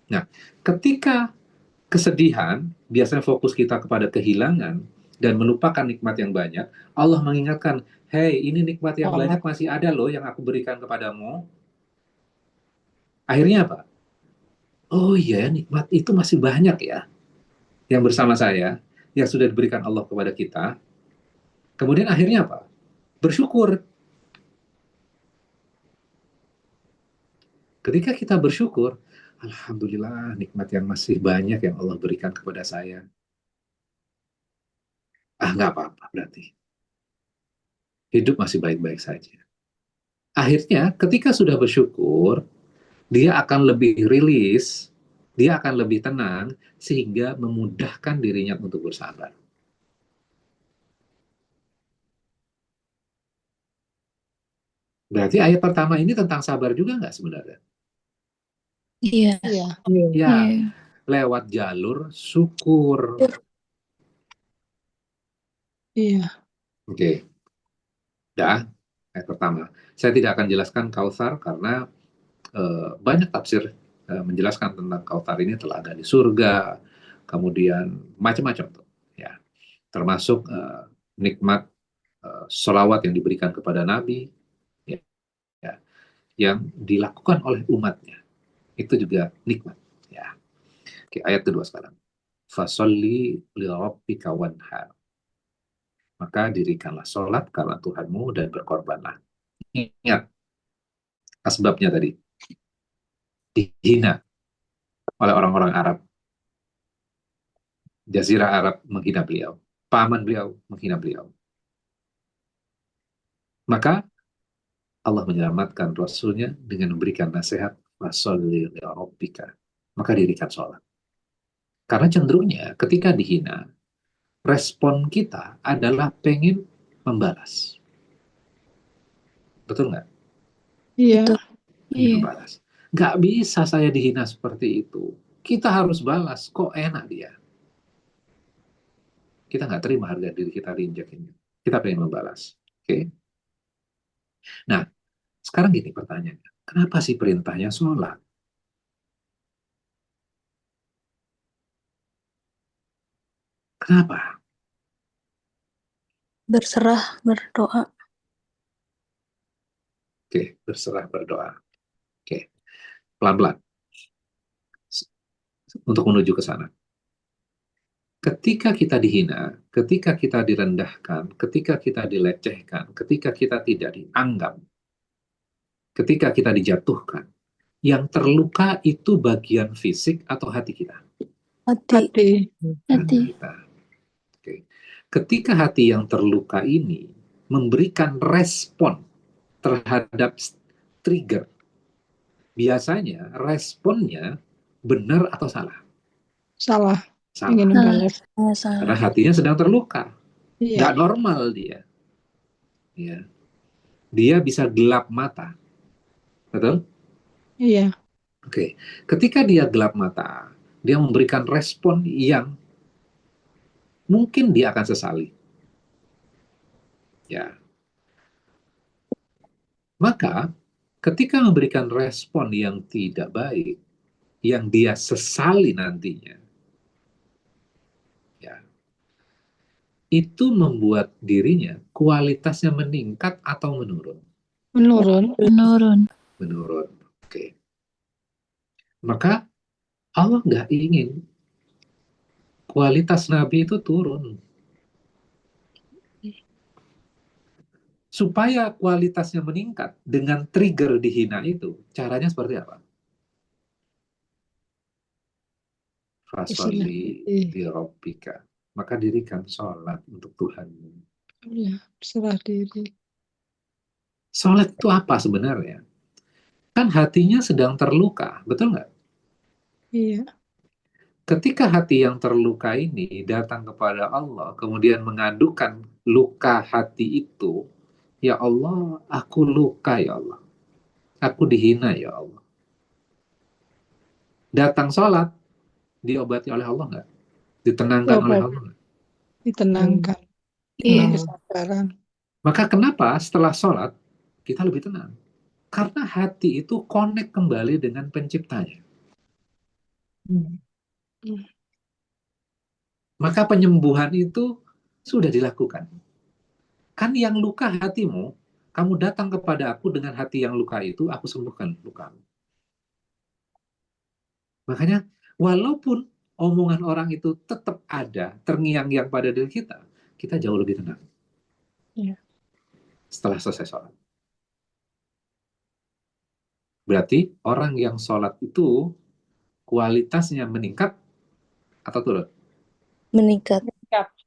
Nah, ketika kesedihan, biasanya fokus kita kepada kehilangan dan melupakan nikmat yang banyak, Allah mengingatkan, hey, ini nikmat yang banyak masih ada loh yang aku berikan kepadamu. Akhirnya apa? Oh iya, nikmat itu masih banyak ya yang bersama saya, yang sudah diberikan Allah kepada kita. Kemudian akhirnya apa? Bersyukur. Ketika kita bersyukur, alhamdulillah nikmat yang masih banyak yang Allah berikan kepada saya. Nggak apa-apa berarti. Hidup masih baik-baik saja. Akhirnya ketika sudah bersyukur, dia akan lebih rilis, dia akan lebih tenang, sehingga memudahkan dirinya untuk bersabar. Berarti ayat pertama ini tentang sabar juga nggak sebenarnya? Iya. Iya. Ya, Iya. lewat jalur syukur. Iya. Oke, dah, ayat pertama. Saya tidak akan jelaskan Kautsar karena banyak tafsir menjelaskan tentang Kautsar ini telaga di surga, kemudian macam-macam tuh, ya. Termasuk nikmat sholawat yang diberikan kepada Nabi, ya, ya, yang dilakukan oleh umatnya. Itu juga nikmat. Ya. Oke, ayat kedua sekarang. Fasolli li rabbika wanhar. Maka dirikanlah sholat karena Tuhanmu dan berkorbanlah. Ingat asbabnya tadi. Dihina oleh orang-orang Arab. Jazirah Arab menghina beliau. Paman beliau menghina beliau. Maka Allah menyelamatkan Rasulnya dengan memberikan nasihat. Fasolli li rabbika. Maka dirikan sholat. Karena cenderungnya ketika dihina, respon kita adalah pengen membalas. Betul nggak? Iya. Betul. Pengen Iya. membalas. Nggak bisa saya dihina seperti itu. Kita harus balas. Kok enak dia? Kita nggak terima harga diri kita diinjakin. Kita pengen membalas. Oke? Nah, sekarang gini pertanyaannya. Kenapa sih perintahnya sholat? Kenapa? Berserah, berdoa. Oke, berserah berdoa. Oke, pelan-pelan. Untuk menuju ke sana. Ketika kita dihina, ketika kita direndahkan, ketika kita dilecehkan, ketika kita tidak dianggap, ketika kita dijatuhkan, yang terluka itu bagian fisik atau hati kita? Hati. Hati. Hati. Kita. Oke. Ketika hati yang terluka ini memberikan respon terhadap trigger, biasanya responnya benar atau salah? Salah. Salah. Ingin membalas. Karena Salah. hatinya sedang terluka. Nggak Iya. normal dia. Ya. Dia bisa gelap mata. Betul? Iya. Oke. Ketika dia gelap mata, dia memberikan respon yang mungkin dia akan sesali. Ya. Maka, ketika memberikan respon yang tidak baik, yang dia sesali nantinya, ya, itu membuat dirinya kualitasnya meningkat atau menurun? Menurun. Menurun. Menurun. Oke. Maka Allah nggak ingin kualitas Nabi itu turun. Supaya kualitasnya meningkat dengan trigger dihina itu, caranya seperti apa? Fasolli li rabbika. Maka dirikan sholat untuk Tuhanmu. Iya. Serah diri. Sholat itu apa sebenarnya? Kan hatinya sedang terluka, betul nggak? Iya. Ketika hati yang terluka ini datang kepada Allah, kemudian mengadukan luka hati itu, ya Allah, aku luka ya Allah. Aku dihina ya Allah. Datang sholat, diobati oleh Allah nggak? Ditenangkan oleh Obat. Allah nggak? Ditenangkan. Iya. Kesabaran. Maka kenapa setelah sholat, kita lebih tenang? Karena hati itu connect kembali dengan penciptanya. Maka penyembuhan itu sudah dilakukan. Kan yang luka hatimu, kamu datang kepada aku dengan hati yang luka itu, aku sembuhkan lukamu. Makanya, walaupun omongan orang itu tetap ada, terngiang-ngiang pada diri kita jauh lebih tenang. Iya. Setelah selesai sholat. Berarti orang yang sholat itu kualitasnya meningkat atau turun? Meningkat.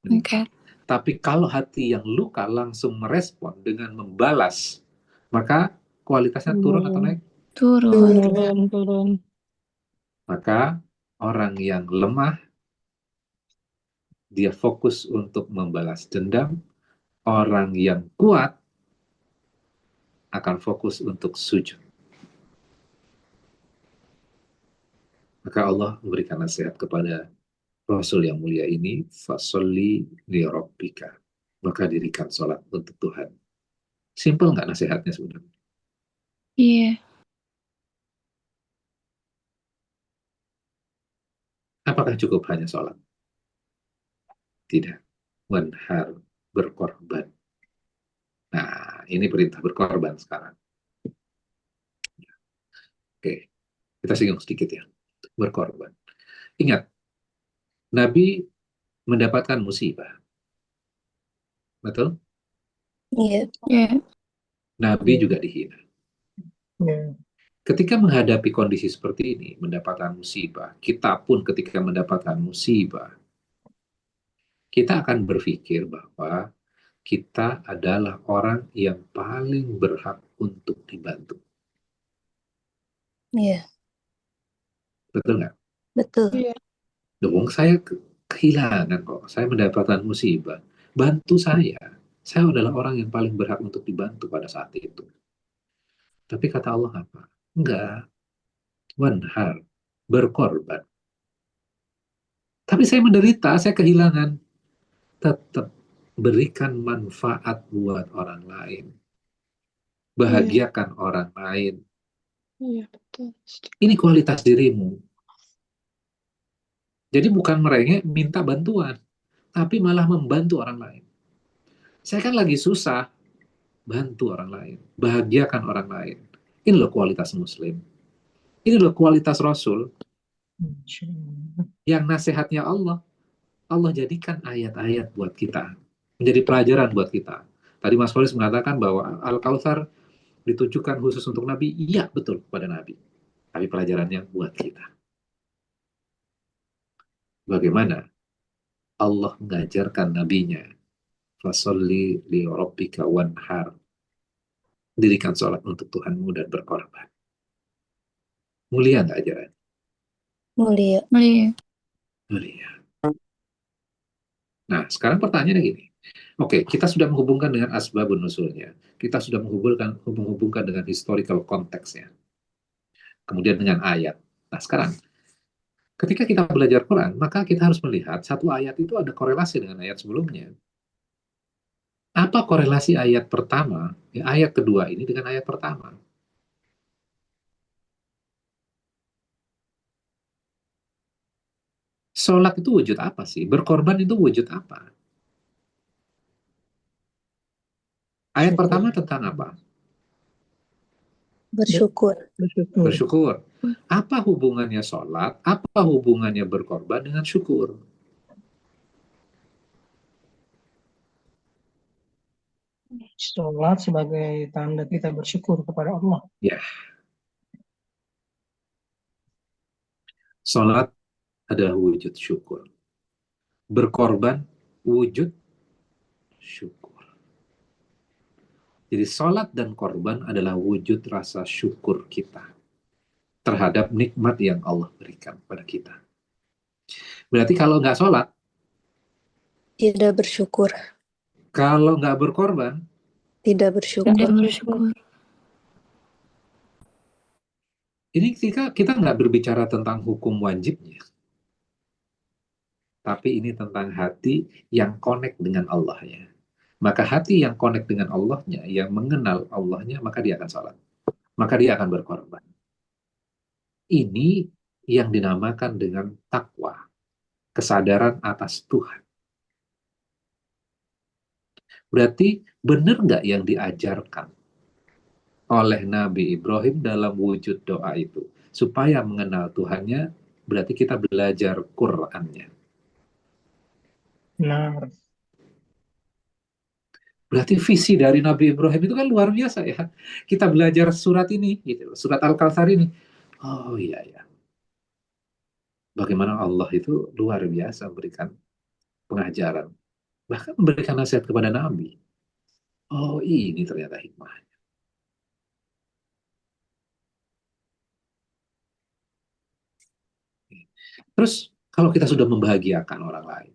Meningkat. Tapi kalau hati yang luka langsung merespon dengan membalas, maka kualitasnya turun atau naik? Turun. Turun. Maka orang yang lemah, dia fokus untuk membalas dendam. Orang yang kuat akan fokus untuk sujud. Maka Allah memberikan nasihat kepada Rasul yang mulia ini, fasolli li rabbika. Maka dirikan sholat untuk Tuhan. Simple nggak nasihatnya sebenarnya? Iya. Apakah cukup hanya sholat? Tidak. Wanhar, berkorban. Nah, ini perintah berkorban sekarang. Oke, kita singgung sedikit ya. Berkorban. Ingat, Nabi mendapatkan musibah. Betul? Iya. Iya. Nabi juga dihina. Ketika menghadapi kondisi seperti ini, mendapatkan musibah, kita pun ketika mendapatkan musibah, kita akan berpikir bahwa kita adalah orang yang paling berhak untuk dibantu. Iya. Betul nggak? Betul. Iya. Dong, saya kehilangan kok. Saya mendapatkan musibah. Bantu saya. Saya adalah orang yang paling berhak untuk dibantu pada saat itu. Tapi kata Allah apa? Enggak. Wanhar. Berkorban. Tapi saya menderita, saya kehilangan. Tetap berikan manfaat buat orang lain. Bahagiakan orang lain. Iya, betul. Ini kualitas dirimu. Jadi bukan merengek minta bantuan, tapi malah membantu orang lain. Saya kan lagi susah, bantu orang lain, bahagiakan orang lain. Ini loh kualitas Muslim. Ini loh kualitas Rasul. Yang nasihatnya Allah, Allah jadikan ayat-ayat buat kita, menjadi pelajaran buat kita. Tadi Mas Faris mengatakan bahwa Al-Kautsar ditujukan khusus untuk Nabi. Iya, betul, pada Nabi. Tapi pelajarannya buat kita. Bagaimana Allah mengajarkan nabinya, fasolli li rabbika wanhar, dirikan sholat untuk Tuhanmu dan berkorban. Mulia nggak ajaran? Mulia. Mulia. Mulia. Nah, sekarang pertanyaannya gini. Oke, kita sudah menghubungkan dengan asbabun nusulnya. Kita sudah menghubungkan dengan historical konteksnya. Kemudian dengan ayat. Nah, sekarang ketika kita belajar Quran, maka kita harus melihat satu ayat itu ada korelasi dengan ayat sebelumnya. Apa korelasi ayat pertama, ayat kedua ini dengan ayat pertama? Sholat itu wujud apa sih? Berkorban itu wujud apa? Ayat Syukur. pertama tentang apa? Bersyukur. Bersyukur. Bersyukur. Apa hubungannya sholat? Apa hubungannya berkorban dengan syukur? Sholat sebagai tanda kita bersyukur kepada Allah. Ya, sholat adalah wujud syukur. Berkorban wujud syukur. Jadi sholat dan korban adalah wujud rasa syukur kita terhadap nikmat yang Allah berikan pada kita. Berarti kalau nggak sholat, Tidak bersyukur. kalau nggak berkorban, Tidak bersyukur. Tidak bersyukur. ini kita nggak berbicara tentang hukum wajibnya, tapi ini tentang hati yang connect dengan Allahnya. Maka hati yang connect dengan Allahnya, yang mengenal Allahnya, maka dia akan sholat. Maka dia akan berkorban. Ini yang dinamakan dengan takwa, kesadaran atas Tuhan. Berarti benar nggak yang diajarkan oleh Nabi Ibrahim dalam wujud doa itu? Supaya mengenal Tuhannya, berarti kita belajar Qur'annya. Benar. Berarti visi dari Nabi Ibrahim itu kan luar biasa ya. Kita belajar surat ini, gitu, surat Al-Kautsar ini. Oh iya ya. Bagaimana Allah itu luar biasa memberikan pengajaran. Bahkan memberikan nasihat kepada Nabi. Oh ini ternyata hikmah. Terus kalau kita sudah membahagiakan orang lain.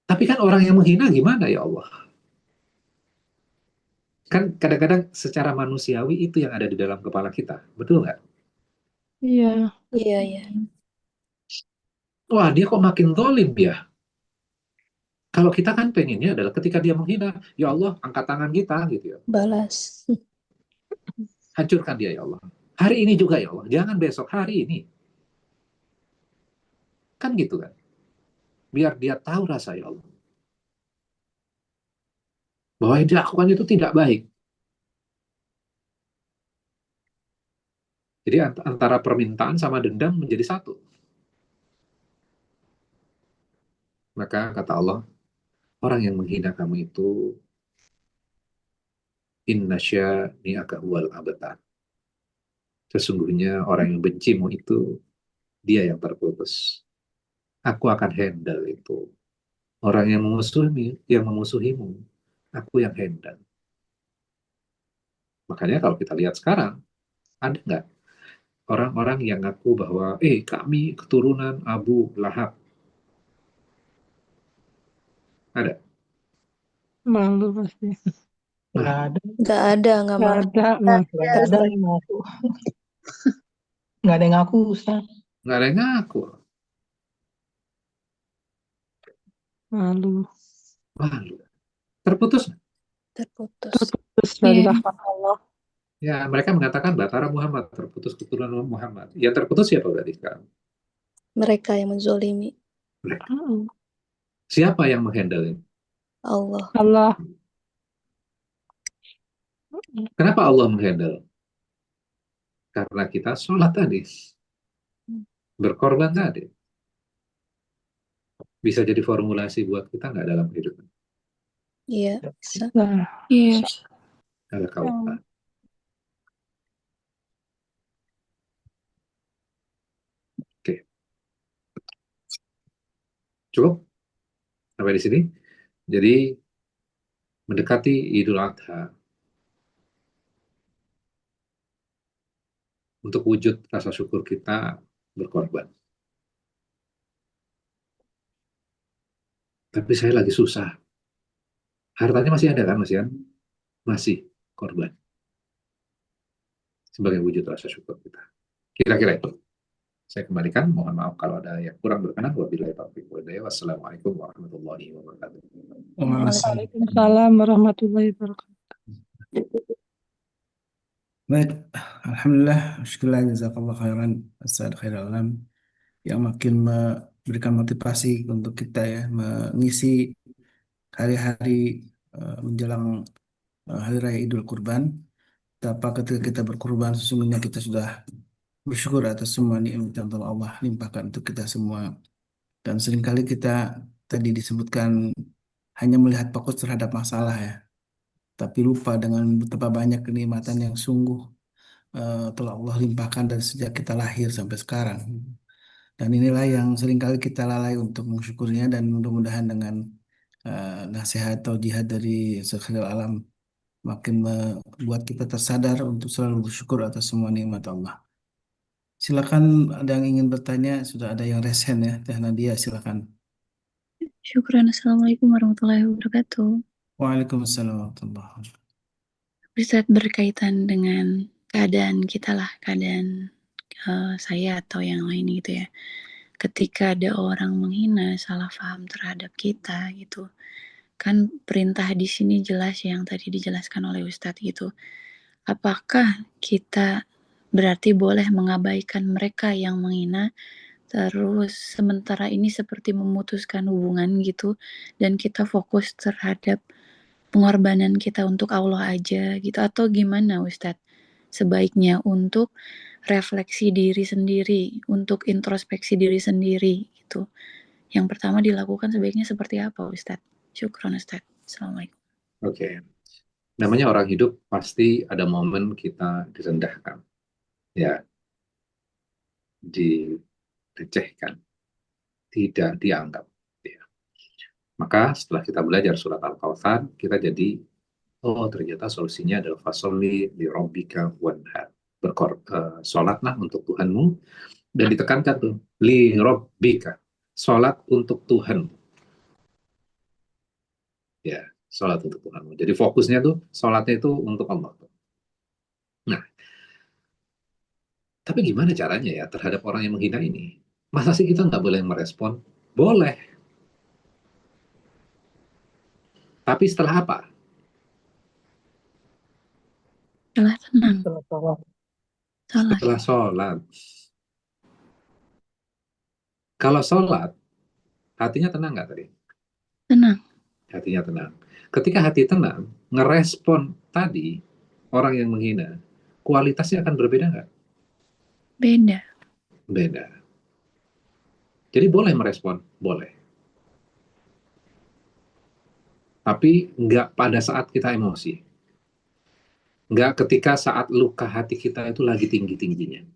Tapi kan orang yang menghina gimana ya Allah? Kan kadang-kadang secara manusiawi itu yang ada di dalam kepala kita. Betul nggak? Iya. Iya, iya. Wah, dia kok makin zalim ya? Kalau kita kan pengennya adalah ketika dia menghina, ya Allah, angkat tangan kita gitu ya. Balas. Hancurkan dia ya Allah. Hari ini juga ya Allah, jangan besok, hari ini. Kan gitu kan? Biar dia tahu rasa ya Allah. Bahwa yang dilakukan itu tidak baik. Jadi antara permintaan sama dendam menjadi satu. Maka kata Allah, orang yang menghina kamu itu innasya ni'aka huwal abtar. Sesungguhnya orang yang bencimu itu dia yang terputus. Aku akan handle itu. Orang yang memusuhimu, aku yang handle. Makanya kalau kita lihat sekarang, ada nggak orang-orang yang ngaku bahwa, kami keturunan Abu Lahab? Ada? Malu pasti. Nggak Nah, ada. Nggak ada, nggak Nggak mau. ada. Mas. Nggak ada yang ngaku. Nggak ada yang ngaku, Ustaz. nggak ada yang ngaku. Malu. Malu. Terputus. Terputus. Terus dari Iya. rahmat Allah. Ya, mereka mengatakan Batara Muhammad, terputus keturunan Muhammad. Yang terputus siapa berarti sekarang? Mereka yang menzolimi. Siapa yang menghandle ini? Allah. Allah. Kenapa Allah menghandle? Karena kita sholat tadi. Berkorban tadi. Bisa jadi formulasi buat kita nggak dalam kehidupan? Iya, bisa. Nah, Iya. Ada kautsar. Oke, cukup sampai di sini. Jadi mendekati Idul Adha, untuk wujud rasa syukur kita berkorban. Tapi saya lagi susah. Hartanya masih ada kan, Mas Yan? Masih korban sebagai wujud rasa syukur kita. Kira-kira itu. Saya kembalikan, mohon maaf kalau ada yang kurang berkenan. Wabillahi taufiq wal hidayah. Wassalamualaikum warahmatullahi wabarakatuh. Waalaikumsalam warahmatullahi wabarakatuh. Baik, Alhamdulillah, syukurlah jazakallah khairan, Ustaz Khairul Alam, yang makin memberikan motivasi untuk kita ya, mengisi hari-hari menjelang Hari Raya Idul Kurban. Betapa ketika kita berkurban, sesungguhnya kita sudah bersyukur atas semua nikmat yang telah Allah limpahkan untuk kita semua. Dan seringkali kita tadi disebutkan hanya melihat fokus terhadap masalah ya, tapi lupa dengan betapa banyak kenikmatan yang sungguh telah Allah limpahkan dari sejak kita lahir sampai sekarang. Dan inilah yang seringkali kita lalai untuk mensyukurinya, dan mudah-mudahan dengan nasihat atau jihad dari Sekhirul Alam makin membuat kita tersadar untuk selalu bersyukur atas semua nikmat Allah. Silakan, ada yang ingin bertanya, sudah ada yang resen ya, Teh Nadia, silakan. Syukran. Assalamualaikum warahmatullahi wabarakatuh. Waalaikumsalam warahmatullahi wabarakatuh. Ustaz, berkaitan dengan keadaan kita lah, keadaan saya atau yang lain gitu ya. Ketika ada orang menghina, salah paham terhadap kita gitu. Kan perintah di sini jelas yang tadi dijelaskan oleh Ustadz gitu. Apakah kita berarti boleh mengabaikan mereka yang menghina, terus sementara ini seperti memutuskan hubungan gitu, dan kita fokus terhadap pengorbanan kita untuk Allah aja gitu, atau gimana Ustadz? Sebaiknya untuk refleksi diri sendiri, untuk introspeksi diri sendiri gitu. Yang pertama dilakukan sebaiknya seperti apa Ustadz? Syukron Ustadz. Assalamualaikum. Oke. Namanya orang hidup pasti ada momen kita direndahkan, ya, dilecehkan, tidak dianggap. Ya. Maka setelah kita belajar surat Al-Kautsar, kita jadi, oh ternyata solusinya adalah fasolli li rabbika wanhar. Sholatlah untuk Tuhanmu, dan ditekankan tuh, li rabbika, sholat untuk Tuhan. Ya, sholat untuk Tuhanmu. Jadi fokusnya tuh, sholatnya itu untuk Allah. Nah, tapi gimana caranya ya terhadap orang yang menghina ini? Masa sih kita nggak boleh merespon? Boleh. Tapi setelah apa? Setelah tenang. Setelah sholat. Salah. Setelah sholat. Kalau sholat, hatinya tenang nggak tadi? Tenang. Hatinya tenang. Ketika hati tenang, ngerespon tadi orang yang menghina, kualitasnya akan berbeda nggak? Beda. Beda. Jadi boleh merespon? Boleh. Tapi nggak pada saat kita emosi. Nggak ketika saat luka hati kita itu lagi tinggi-tingginya.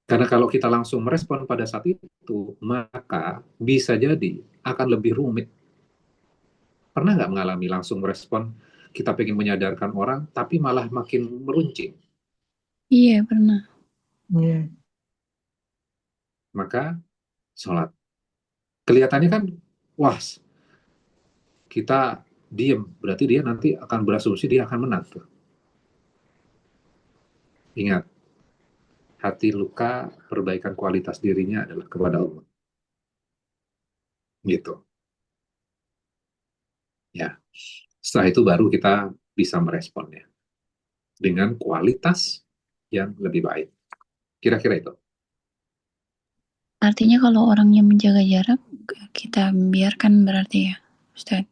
Karena kalau kita langsung merespon pada saat itu, maka bisa jadi akan lebih rumit. Pernah nggak mengalami langsung merespon, kita pengen menyadarkan orang, tapi malah makin meruncing? Iya, pernah. Iya. Maka sholat. Kelihatannya kan, wah, kita diem, berarti dia nanti akan berasumsi dia akan menang. Tuh. Ingat, hati luka, perbaikan kualitas dirinya adalah kepada Allah. Gitu. Ya. Setelah itu baru kita bisa meresponnya dengan kualitas yang lebih baik. Kira-kira itu. Artinya kalau orangnya menjaga jarak, kita biarkan berarti ya, Ustaz?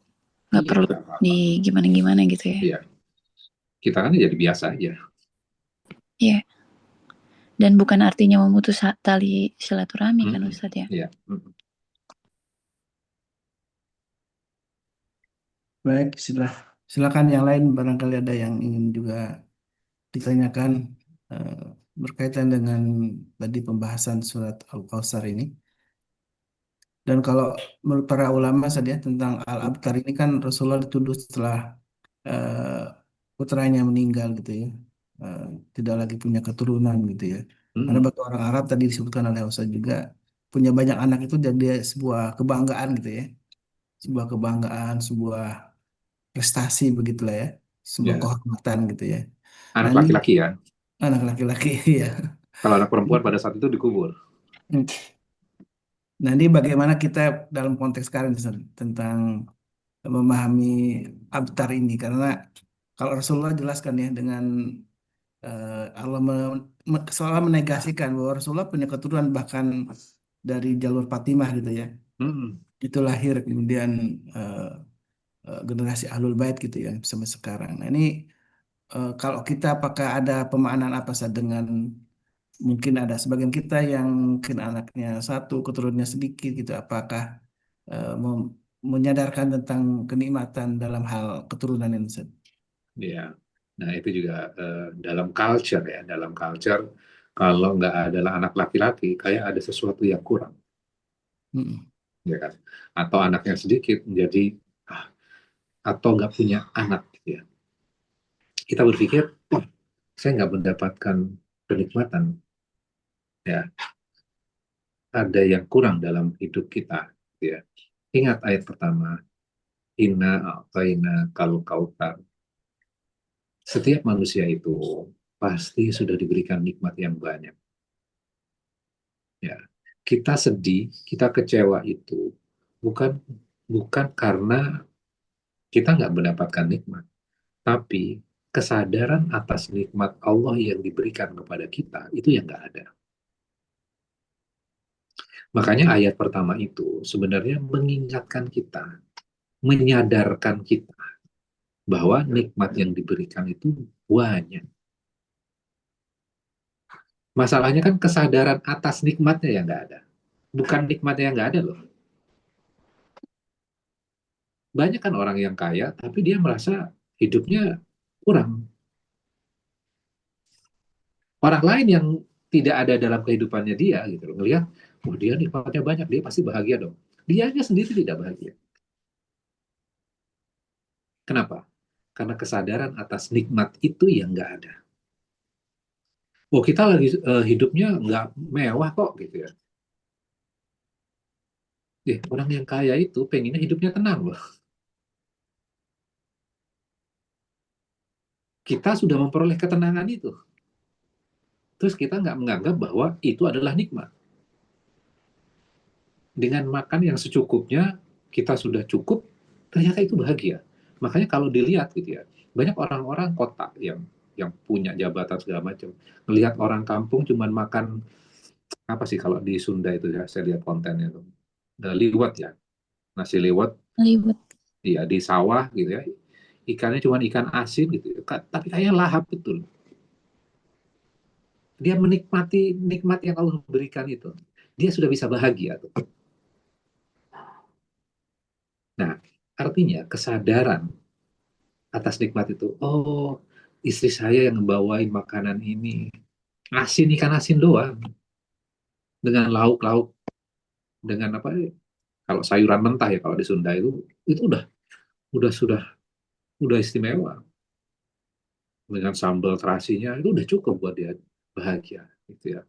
Nggak Iya, perlu nggak apa-apa. di gimana-gimana gitu ya? Iya. Kita kan jadi biasa aja. Iya. Dan bukan artinya memutus tali silaturahmi kan Ustaz ya? Iya. Baik, silakan yang lain barangkali ada yang ingin juga ditanyakan eh, berkaitan dengan tadi pembahasan surat Al-Kautsar ini. Dan kalau menurut para ulama saja tentang Al-Abtar ini kan Rasulullah dituduh setelah eh, putranya meninggal gitu ya. Eh, Tidak lagi punya keturunan gitu ya. Karena Mm-mm. bagi orang Arab tadi disebutkan oleh Ustaz juga punya banyak anak itu jadi sebuah kebanggaan gitu ya. Sebuah kebanggaan, sebuah prestasi begitulah ya. Sebuah Ya, kehormatan gitu ya. Nah anak ini laki-laki ya. anak laki-laki ya. Kalau anak perempuan pada saat itu dikubur. Nah ini bagaimana kita dalam konteks sekarang Ustaz, tentang memahami abtar ini karena kalau Rasulullah jelaskan ya dengan Allah seolah menegasikan bahwa Rasulullah punya keturunan bahkan dari jalur Fatimah gitu ya. Mm-mm. Itu lahir kemudian eh, generasi Ahlul Bait gitu ya sampai sekarang. Nah ini kalau kita apakah ada pemaknaan apa sih dengan mungkin ada sebagian kita yang mungkin anaknya satu keturunannya sedikit gitu apakah menyadarkan tentang kenikmatan dalam hal keturunan ini Ustaz? Ya. Nah, itu juga dalam culture ya, dalam culture kalau nggak adalah anak laki-laki, kayak ada sesuatu yang kurang, Mm-mm. ya kan? Atau anaknya sedikit menjadi ah, atau nggak punya anak, gitu ya. Kita berpikir, oh, saya nggak mendapatkan kenikmatan, ya. Ada yang kurang dalam hidup kita, gitu ya. Ingat ayat pertama, Inna a'tayna kal kautsar. Setiap manusia itu pasti sudah diberikan nikmat yang banyak. Ya, kita sedih, kita kecewa itu bukan bukan karena kita nggak mendapatkan nikmat, tapi kesadaran atas nikmat Allah yang diberikan kepada kita itu yang nggak ada. Makanya ayat pertama itu sebenarnya mengingatkan kita, menyadarkan kita bahwa nikmat yang diberikan itu banyak. Masalahnya kan kesadaran atas nikmatnya yang nggak ada. Bukan nikmatnya yang nggak ada loh. Banyak kan orang yang kaya, tapi dia merasa hidupnya kurang. Orang lain yang tidak ada dalam kehidupannya dia, gitu loh, ngelihat, oh dia nikmatnya banyak, dia pasti bahagia dong. Dianya sendiri tidak bahagia. Kenapa? Karena kesadaran atas nikmat itu yang nggak ada. Oh kita lagi hidupnya nggak mewah kok, gitu ya. Orang yang kaya itu pengennya hidupnya tenang loh. Kita sudah memperoleh ketenangan itu. Terus kita nggak menganggap bahwa itu adalah nikmat. Dengan makan yang secukupnya, kita sudah cukup, ternyata itu bahagia. Makanya kalau dilihat gitu ya, banyak orang-orang kota yang punya jabatan segala macam, melihat orang kampung cuman makan apa sih kalau di Sunda itu ya, saya lihat kontennya itu, liwet ya, nasi liwet, Libet. ya di sawah gitu ya, ikannya cuman ikan asin gitu, ya. Tapi kayaknya lahap betul. Dia menikmati nikmat yang Allah berikan itu, dia sudah bisa bahagia tuh. Nah, artinya kesadaran atas nikmat itu. Oh, istri saya yang ngebawain makanan ini. Asin, ikan asin doang. Dengan lauk-lauk. Dengan apa, kalau sayuran mentah ya, kalau di Sunda itu udah sudah, udah istimewa. Dengan sambal terasinya, itu udah cukup buat dia bahagia. Gitu ya.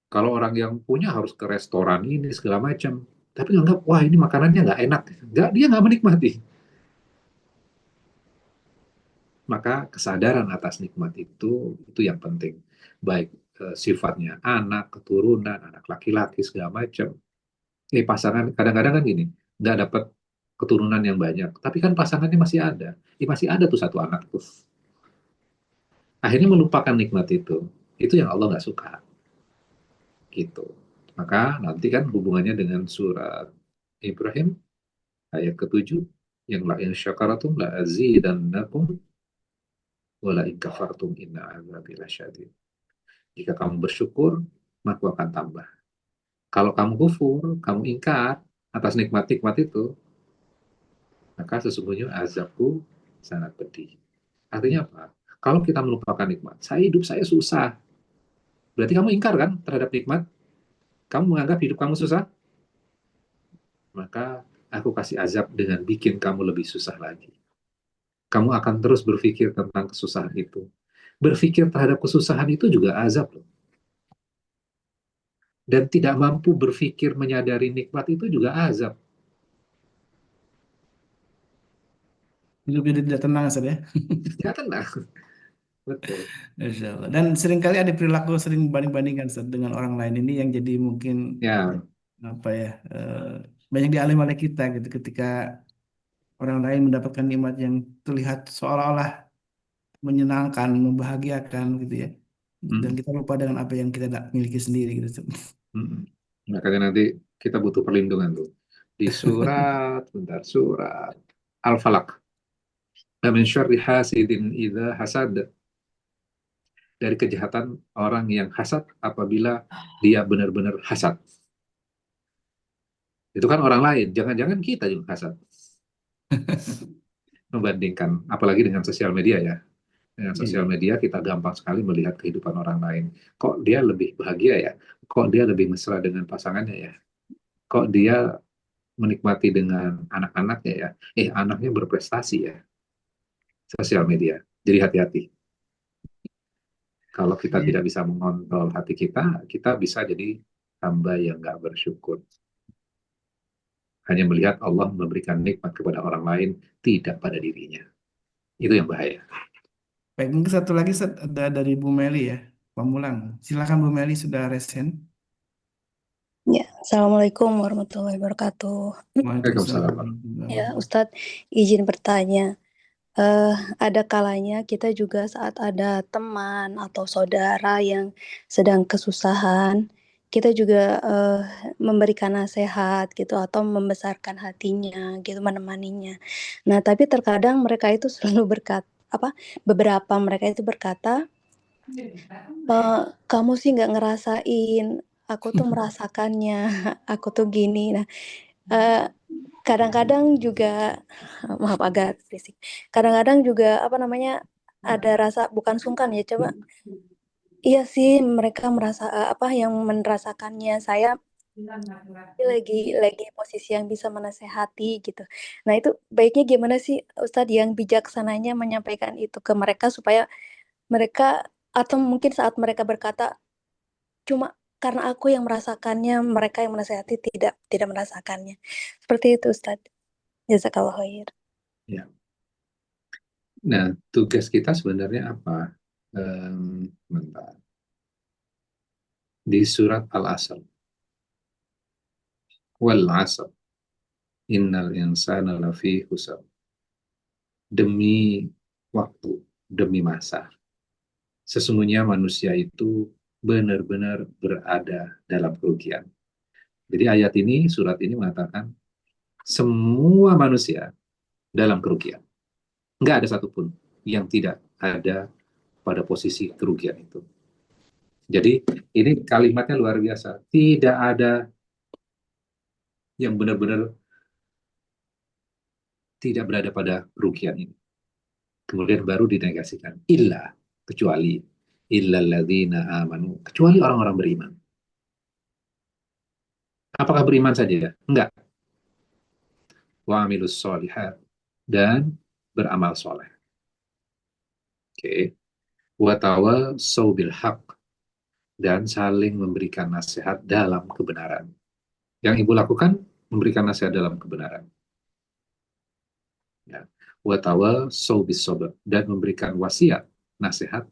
Kalau orang yang punya harus ke restoran ini, segala macam. Tapi nganggap, wah ini makanannya nggak enak. Nggak, dia nggak menikmati. Maka kesadaran atas nikmat itu yang penting. Baik sifatnya anak, keturunan, anak laki-laki, segala macam. Pasangan, kadang-kadang kan gini, nggak dapat keturunan yang banyak. Tapi kan pasangannya masih ada. Masih ada tuh satu anak tuh. Akhirnya melupakan nikmat itu. Itu yang Allah nggak suka. Gitu. Maka nanti kan hubungannya dengan surat Ibrahim, ayat ke-7, yang la in syakaratum la azidannakum wala in kafartum inna azabi lasyadid. Jika kamu bersyukur, maka aku akan tambah. Kalau kamu kufur, kamu ingkar atas nikmat-nikmat itu, maka sesungguhnya azabku sangat pedih. Artinya apa? Kalau kita melupakan nikmat, hidup saya susah. Berarti kamu ingkar kan terhadap nikmat? Kamu menganggap hidup kamu susah? Maka aku kasih azab dengan bikin kamu lebih susah lagi. Kamu akan terus berpikir tentang kesusahan itu. Berpikir terhadap kesusahan itu juga azab loh. Dan tidak mampu berpikir menyadari nikmat itu juga azab. Hidup jadi tidak tenang, Ustaz ya. Ya tenang. Betul. Insya Allah. Dan seringkali ada perilaku sering banding-bandingkan Ustaz, dengan orang lain ini yang jadi mungkin Ya, apa ya banyak dialami oleh kita gitu ketika orang lain mendapatkan nikmat yang terlihat seolah-olah menyenangkan, membahagiakan gitu ya. Dan mm, kita lupa dengan apa yang kita tak miliki sendiri gitu. Ustaz. mm. Makanya nanti kita butuh perlindungan tuh. Di surat Al-Falaq. Min syarri hasidin idza hasad. Dari kejahatan orang yang hasad apabila dia benar-benar hasad. Itu kan orang lain, jangan-jangan kita juga hasad. Membandingkan, apalagi dengan sosial media ya. Dengan sosial Iya. media kita gampang sekali melihat kehidupan orang lain. Kok dia lebih bahagia ya? Kok dia lebih mesra dengan pasangannya ya? Kok dia menikmati dengan anak-anaknya ya? Anaknya berprestasi ya. Sosial media. Jadi hati-hati. Kalau kita Iya. tidak bisa mengontrol hati kita, kita bisa jadi hamba yang nggak bersyukur. Hanya melihat Allah memberikan nikmat kepada orang lain, tidak pada dirinya. Itu yang bahaya. Baik, mungkin satu lagi Ustaz, ada dari Bu Meli ya, Pamulang. Silakan Bu Meli, sudah resen. Ya, Assalamualaikum warahmatullahi wabarakatuh. Waalaikumsalam Waalaikumsalam. warahmatullahi Ya, wabarakatuh. Ustadz, izin bertanya. Ada kalanya kita juga saat ada teman atau saudara yang sedang kesusahan, kita juga memberikan nasihat gitu atau membesarkan hatinya gitu, menemaninya. Nah, tapi terkadang mereka itu selalu beberapa mereka itu berkata, kamu sih nggak ngerasain, aku tuh merasakannya, aku tuh gini. Nah, eh, kadang-kadang juga, maaf agak berisik. Kadang-kadang juga ada rasa bukan sungkan ya, coba. Iya sih, mereka merasa yang merasakannya. Saya lagi posisi yang bisa menasehati gitu. Nah, itu baiknya gimana sih Ustadz yang bijaksananya menyampaikan itu ke mereka supaya mereka atau mungkin saat mereka berkata cuma karena aku yang merasakannya, mereka yang menasehati tidak merasakannya. Seperti itu Ustadz. Jazakallah khair. Ya. Nah, tugas kita sebenarnya apa? Bentar. Di surat Al-Asr. Wal asr. Innal insana lafi khusr. Demi waktu, demi masa. Sesungguhnya manusia itu benar-benar berada dalam kerugian. Jadi ayat ini, surat ini mengatakan semua manusia dalam kerugian. Nggak ada satupun yang tidak ada pada posisi kerugian itu. Jadi ini kalimatnya luar biasa. Tidak ada yang benar-benar tidak berada pada kerugian ini. Kemudian baru dinegasikan. Illa, kecuali. Illalladzina amanu. Kecuali orang-orang beriman. Apakah beriman saja? Enggak. Wa amilus solihat. Dan beramal soleh. Oke. Wa tawassaw bil haq. Dan saling memberikan nasihat dalam kebenaran. Yang ibu lakukan, memberikan nasihat dalam kebenaran. Ya. Wa tawassaw bis sabr. Dan memberikan wasiat, nasihat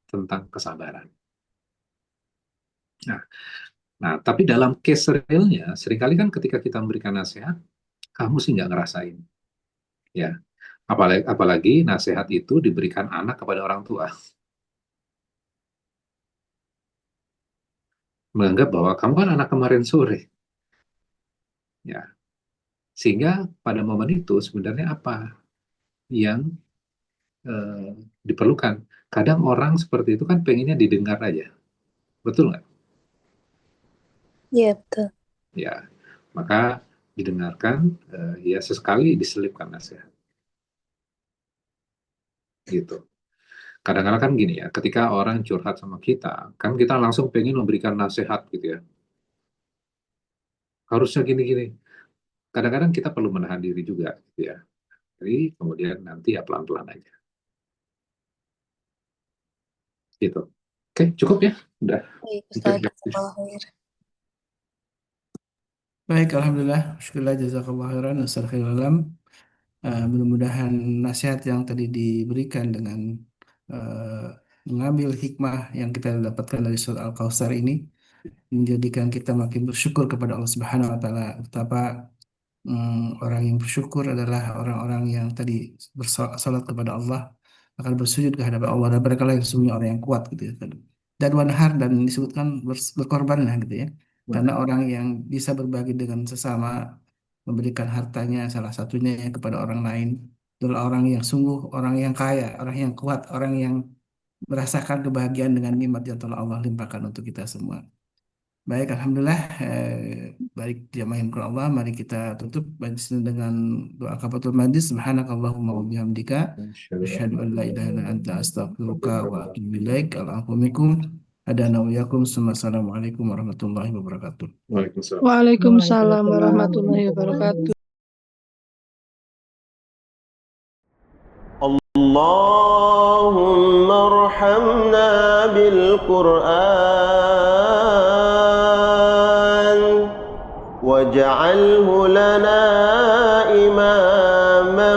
tentang kesabaran. Nah, tapi dalam case realnya, seringkali kan ketika kita memberikan nasihat, kamu sih nggak ngerasain. Ya, apalagi nasihat itu diberikan anak kepada orang tua. Menganggap bahwa kamu kan anak kemarin sore. Ya, sehingga pada momen itu sebenarnya apa yang diperlukan? Kadang orang seperti itu kan pengennya didengar aja. Betul nggak? Iya, betul. Ya, maka didengarkan, ya sesekali diselipkan nasihat. Gitu. Kadang-kadang kan gini ya, ketika orang curhat sama kita, kan kita langsung pengen memberikan nasihat gitu ya. Harusnya gini-gini. Kadang-kadang kita perlu menahan diri juga gitu ya. Jadi kemudian nanti ya pelan-pelan aja. Gitu. Oke, cukup ya? Udah. Baik, Mungkin Ustaz. ya. Jazakallah khair. Baik, alhamdulillah. Syukurlah jazakallah khairan. Ustaz Khairul Alam. Mudah-mudahan nasihat yang tadi diberikan dengan mengambil hikmah yang kita dapatkan dari surat Al-Kautsar ini menjadikan kita makin bersyukur kepada Allah Subhanahu wa taala. Betapa orang yang bersyukur adalah orang-orang yang tadi bersalat kepada Allah, akan bersujud ke hadapan Allah, dan mereka yang sesungguhnya orang yang kuat gitu ya. Dan wanhar, dan disebutkan berkorban lah gitu ya. Karena orang yang bisa berbagi dengan sesama, memberikan hartanya salah satunya kepada orang lain, adalah orang yang sungguh, orang yang kaya, orang yang kuat, orang yang merasakan kebahagiaan dengan nikmat yang telah Allah limpahkan untuk kita semua. Baik, alhamdulillah. Baik jamaah yang Allah, mari kita tutup dengan doa kafaratul majlis. Subhanakallahumma wa bihamdika asyhadu an la ilaha illa anta astaghfiruka wa atubu ilaik. Alhamdulillah. Adana wa yakum. Assalamualaikum warahmatullahi wabarakatuh. Waalaikumsalam. Waalaikumsalam warahmatullahi wabarakatuh. اللهم ارحمنا بالقرآن واجعله لنا إماما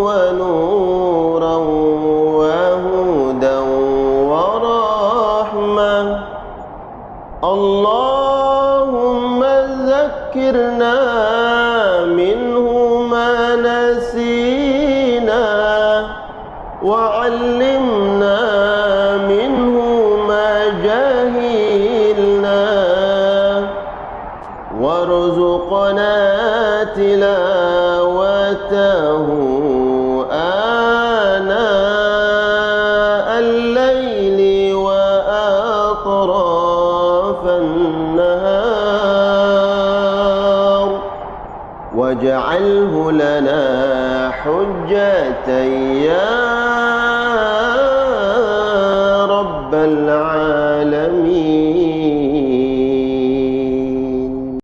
ونورا وهدى ورحمة. اللهم ذكرنا منه ما نسينا وعلمنا منه ما جهلنا وارزقنا تلاوته آناء الليل وأطراف النهار واجعله لنا حجة يا رب العالمين.